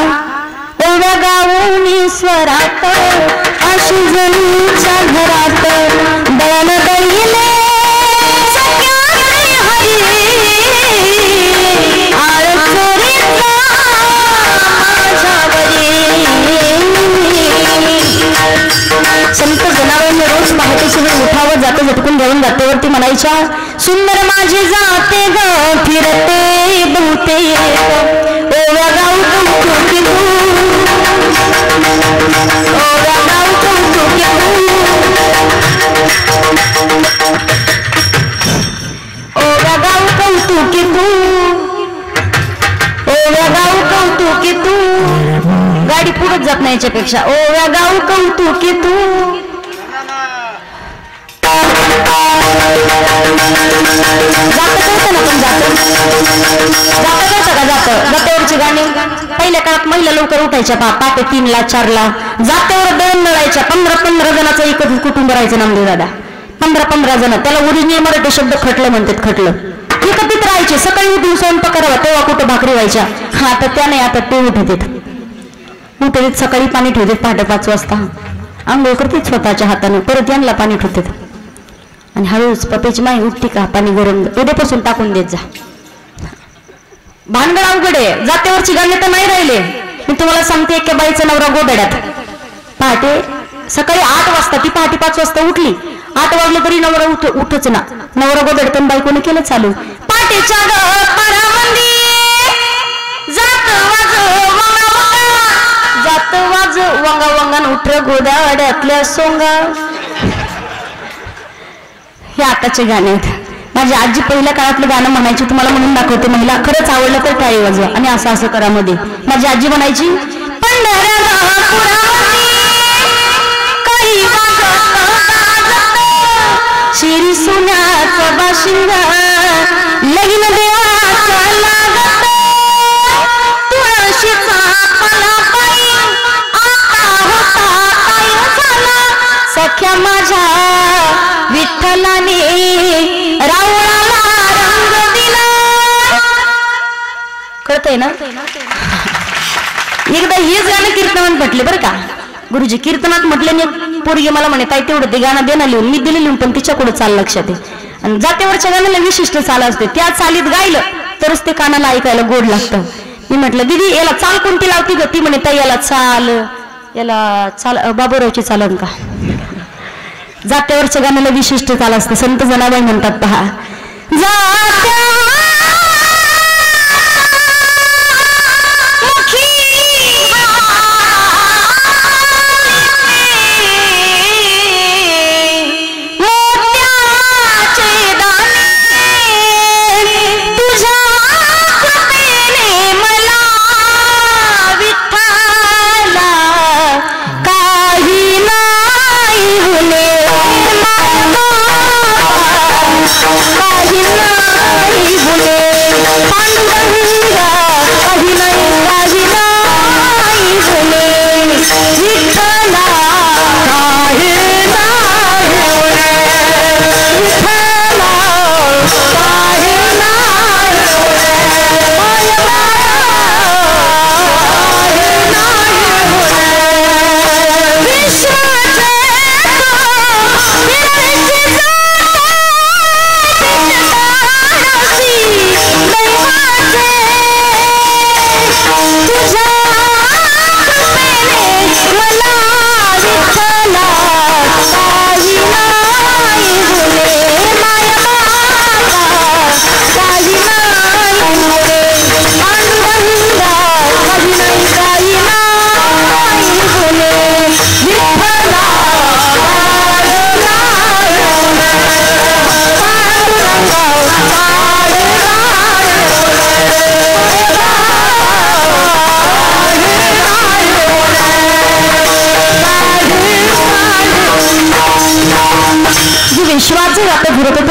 ओव्या गाऊन ईश्वरात अशी जणीच्या घरात दळण दळिले संत जनावरांनी रोज पहाटे सगळं उठावं, जातं झटकून जाऊन जातेवरती म्हणायच्या, सुंदर माझे जाते ग फिरते बहुते ओव्या गाऊ कौतुकी तू, ओव्या गाऊ कौतुकी तू, ओव्या गाऊ कौतुकी तू, ओव्या गाऊ कौतुकी तू. गाडी पुढे जात नाही याच्यापेक्षा. ओव्या गाऊ कौतुकी तू. जात्यावरची गाणी पहिल्या काळात महिला लवकर उठायच्या, पहाटे 3ला 4ला जात्यावर दळण मिळायच्या. 15 जणांचं एकच कुटुंब राहायचं नामदेव दादा. 15 जण. त्याला ओरिजिनल मराठी शब्द खटलं म्हणतात. खटलं एकत्रित राहायचे. सकाळी उठून स्वयंपाक करावा, तेव्हा कुठं भाकरी व्हायच्या. हा आता त्या नाही, आता ते उठत उठत सकाळी पाणी ठेवतात. पहाटे 5 वाजता आंघोळ करतात स्वतःच्या हाताने, परत यांना पाणी ठेवतात आणि हळूच पप्याची माई उठती का पाणी गरम उद्यापासून टाकून देत जा. भानगड अवघड आहे. जात्यावरची गाणी तर नाही राहिले. मी तुम्हाला सांगते, एका बाईचा नवरा गोदड्यात पहाटे सकाळी 8 वाजता, ती पहाटे 5 वाजता उठली. 8 वाजले तरी नवरा उठच ना. नवरा गोदड्यात बायकोने केलं चालू. पाटेच्या जात वाज वंगा वंगान उठ गोदाड्यातल्या सोंगा. हे आताचे गाणे आहेत. माझी आजी पहिल्या काळातलं गाणं म्हणायची, तुम्हाला म्हणून दाखवते. महिला खरंच आवडलं तर टाळी वाजवा आणि असं असं करा मध्ये. माझी आजी म्हणायची, शिरी सोन्याचं बाशिंगा लगीन देवाचा लागत तुळशीचा पालापाई आता होता काय झाला सख्या माझ्या विठ्ठलाने रावळाला रंग दिला. कळतंय ना? एकदा हेच गाणं कीर्तनात म्हटले बरं का गुरुजी. कीर्तनात म्हटल्याने पोरगी मला म्हणे, ताई तेवढं ते गाणं देणं लिहून. मी दिले लिहून, पण तिच्याकडे चाल लक्षात आहे. आणि जात्यावरच्या गाण्याला विशिष्ट चाल असते. त्या चालीत गायलं तरच ते कानाला ऐकायला गोड लागतं. मी म्हटलं, दीदी याला चाल कोणती लावती ग? ती म्हणे, ताई याला चाल बाबूरावची चालन का? जात्यावरच्या गाण्याला विशिष्ट चाल असते. संत जनाबाई म्हणतात पहा,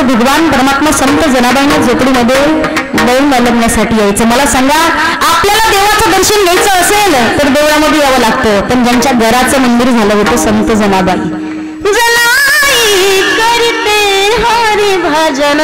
भगवान परमात्मा संत जनाबाईंना झोपडीमध्ये दळून बांधण्यासाठी यायचं. मला सांगा, आपल्याला देवाचं दर्शन घ्यायचं असेल तर देवळामध्ये यावं लागतं. पण ज्यांच्या घराचं मंदिर झालं होतं संत जनाबाई, जनाई करते हरि भजन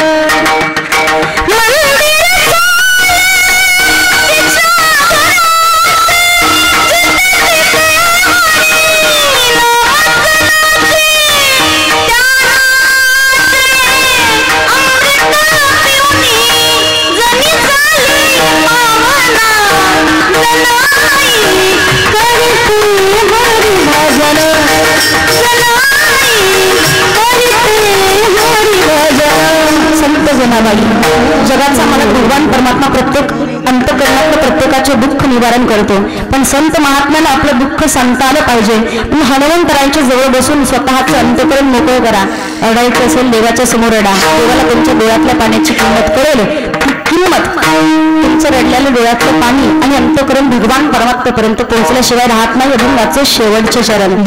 जगाचा मला भगवान परमात्मा प्रत्येक अंतकरणातलं प्रत्येकाचे दुःख निवारण करतो. पण संत महात्म्याला आपलं दुःख सांगता आलं पाहिजे. तुम्ही हनुमंतरायांच्या जवळ बसून स्वतःचं अंतकरण मोकळं करा. रडायचं असेल देवाच्या समोर रडा. देवाला तुमच्या डोळ्यातल्या पाण्याची किंमत कळेल. किंमत तुमचं रडलेलं डोळ्यातलं पाणी आणि अंतकरण भगवान परमात्म्यापर्यंत पोहोचल्याशिवाय राहत नाही. अभंगाचे शेवटचे चरण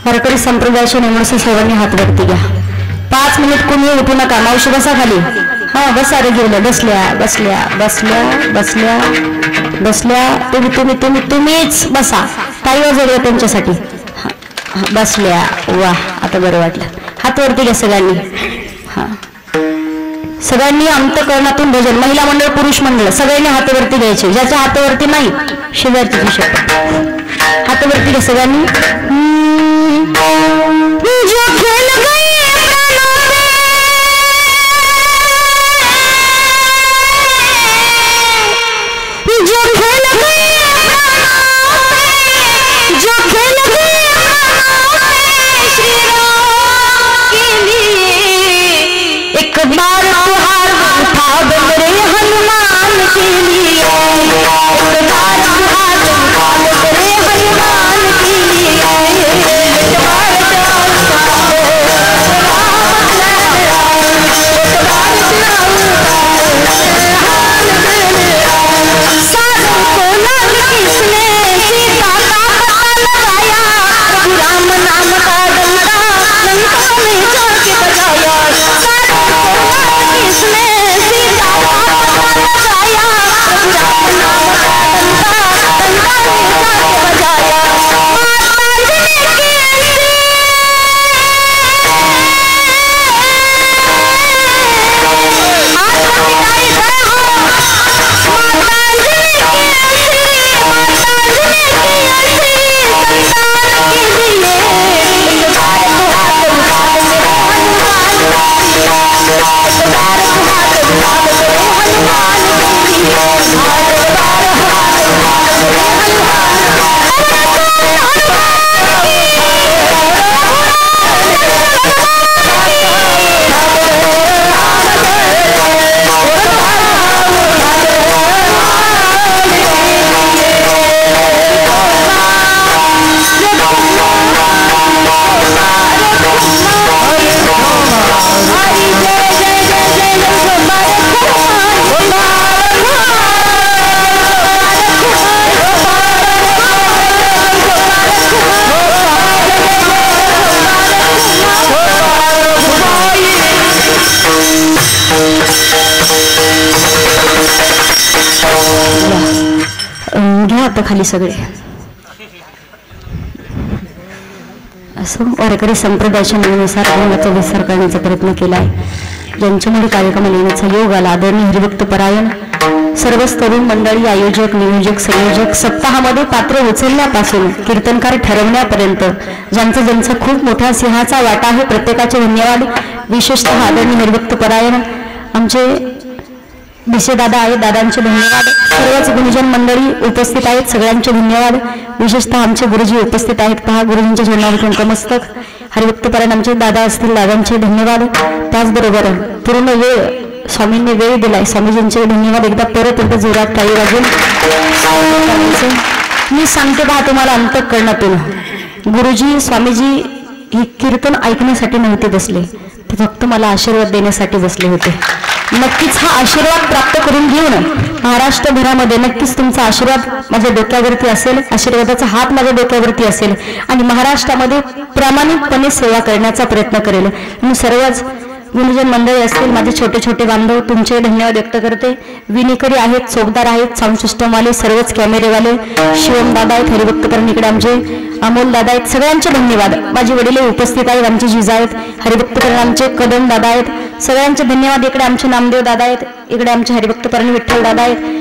वारकरी संप्रदायाच्या नियमानुसार सर्वांनी हात वरती घ्या. 5 मिनिट कोणी उठू नका. मावशी बसा खाली. हा बसा रे गेल्या. बसल्या बसल्या बसल्या बसल्या बसल्या. तुम्हीच बसा. काही वाजवलं त्यांच्यासाठी. बसल्या. वा आता बरं वाटलं. हात वरती घ्या सगळ्यांनी. हा सगळ्यांनी अंतकरणातून भजन. महिला मंडळ पुरुष मंडळ सगळ्यांनी हातावरती घ्यायचे. ज्याच्या हातावरती नाही शेजारची घेऊ शकतो. हातावरती घ्या सगळ्यांनी. जो खेल गए प्राणों में, जो खेल गए प्राणों में, जो खेल गए प्राणों में श्री राम के लिए एक बार तुहार उठा बंदरे हनुमान के लिए. एक बार तुहार उठा बंदरे हनुमान के लिए. राम नाम का डंका लंका में जाके बजाया. खाली सगळे. असं वारकरी संप्रदायाच्या नियमानुसार गुणाचा विस्तार करण्याचा प्रयत्न केला आहे. ज्यांच्यामुळे कार्यक्रमाला येण्याचा योग आला आदरणीय हरिभक्त परायण सर्वच तरुण मंडळी, आयोजक, नियोजक, संयोजक, सप्ताहामध्ये पात्र उचलण्यापासून कीर्तनकार ठरवण्यापर्यंत ज्यांचा ज्यांचा खूप मोठा सिंहाचा वाटा आहे प्रत्येकाचे धन्यवाद. विशेषतः आदरणीय हरिभक्त परायण आमचे भिसे दादा आहेत, दादांचे धन्यवाद. सर्वच गुरुजन मंडळी उपस्थित आहेत, सगळ्यांचे धन्यवाद. विशेषतः आमचे गुरुजी उपस्थित आहेत पहा, गुरुजींच्या चरणावर नतमस्तक. हरिभक्त परायण आमचे दादा असतील, दादांचे धन्यवाद. त्याचबरोबर पूर्ण वेळ स्वामींनी वेळ दिलाय, स्वामीजींचे धन्यवाद. एकदा परत एकदा जोरात टाळी वाजून मी सांगते पहा तुम्हाला अंतःकरणातून, गुरुजी स्वामीजी ही कीर्तन ऐकण्यासाठी नव्हते बसले, ते फक्त मला आशीर्वाद देण्यासाठी बसले होते. नक्कीच हा आशीर्वाद प्राप्त करून घेऊन महाराष्ट्रभरामध्ये नक्कीच तुमचा आशीर्वाद माझ्या डोक्यावरती असेल, आशीर्वादाचा हात माझ्या डोक्यावरती असेल आणि महाराष्ट्रामध्ये प्रामाणिकपणे सेवा करण्याचा प्रयत्न करेल. मी सर्वच गुरुजन मंडळी असतील, माझे छोटे छोटे बांधव, तुमचे धन्यवाद व्यक्त करते. विनेकरी आहेत, चौकदार आहेत, साऊंड सिस्टमवाले, सर्वच कॅमेरेवाले, शिवम दादा आहेत, हरिभक्त परायण इकडे आमचे अमोल दादा आहेत, सगळ्यांचे धन्यवाद. माझी वडील उपस्थित आहेत, आमचे जिजा आहेत, हरिभक्त परायण आमचे कदम दादा आहेत, सगळ्यांचे धन्यवाद. इकडे आमचे नामदेव दादा आहेत, इकडे आमचे हरिभक्त परायण विठ्ठल दादा आहेत,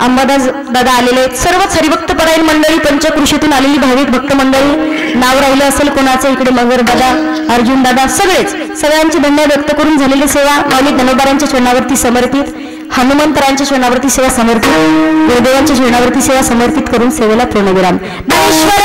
अंबादास दादा आलेले आहेत. सर्वच हरिभक्त परायण मंडळी, पंचकृषीतून आलेली भाविक भक्त मंडळी, नाव राहिलं असेल कोणाचं इकडे मगर दादा, अर्जुन दादा, सगळ्यांचे धन्यवाद व्यक्त करून झालेली सेवा माऊली धनोबारांच्या चरणावरती समर्पित, हनुमंतरायांच्या चरणावरती सेवा समर्पित, गुरुदेवांच्या चरणावरती सेवा समर्पित करून सेवेला पूर्णविराम. ज्ञानेश्वर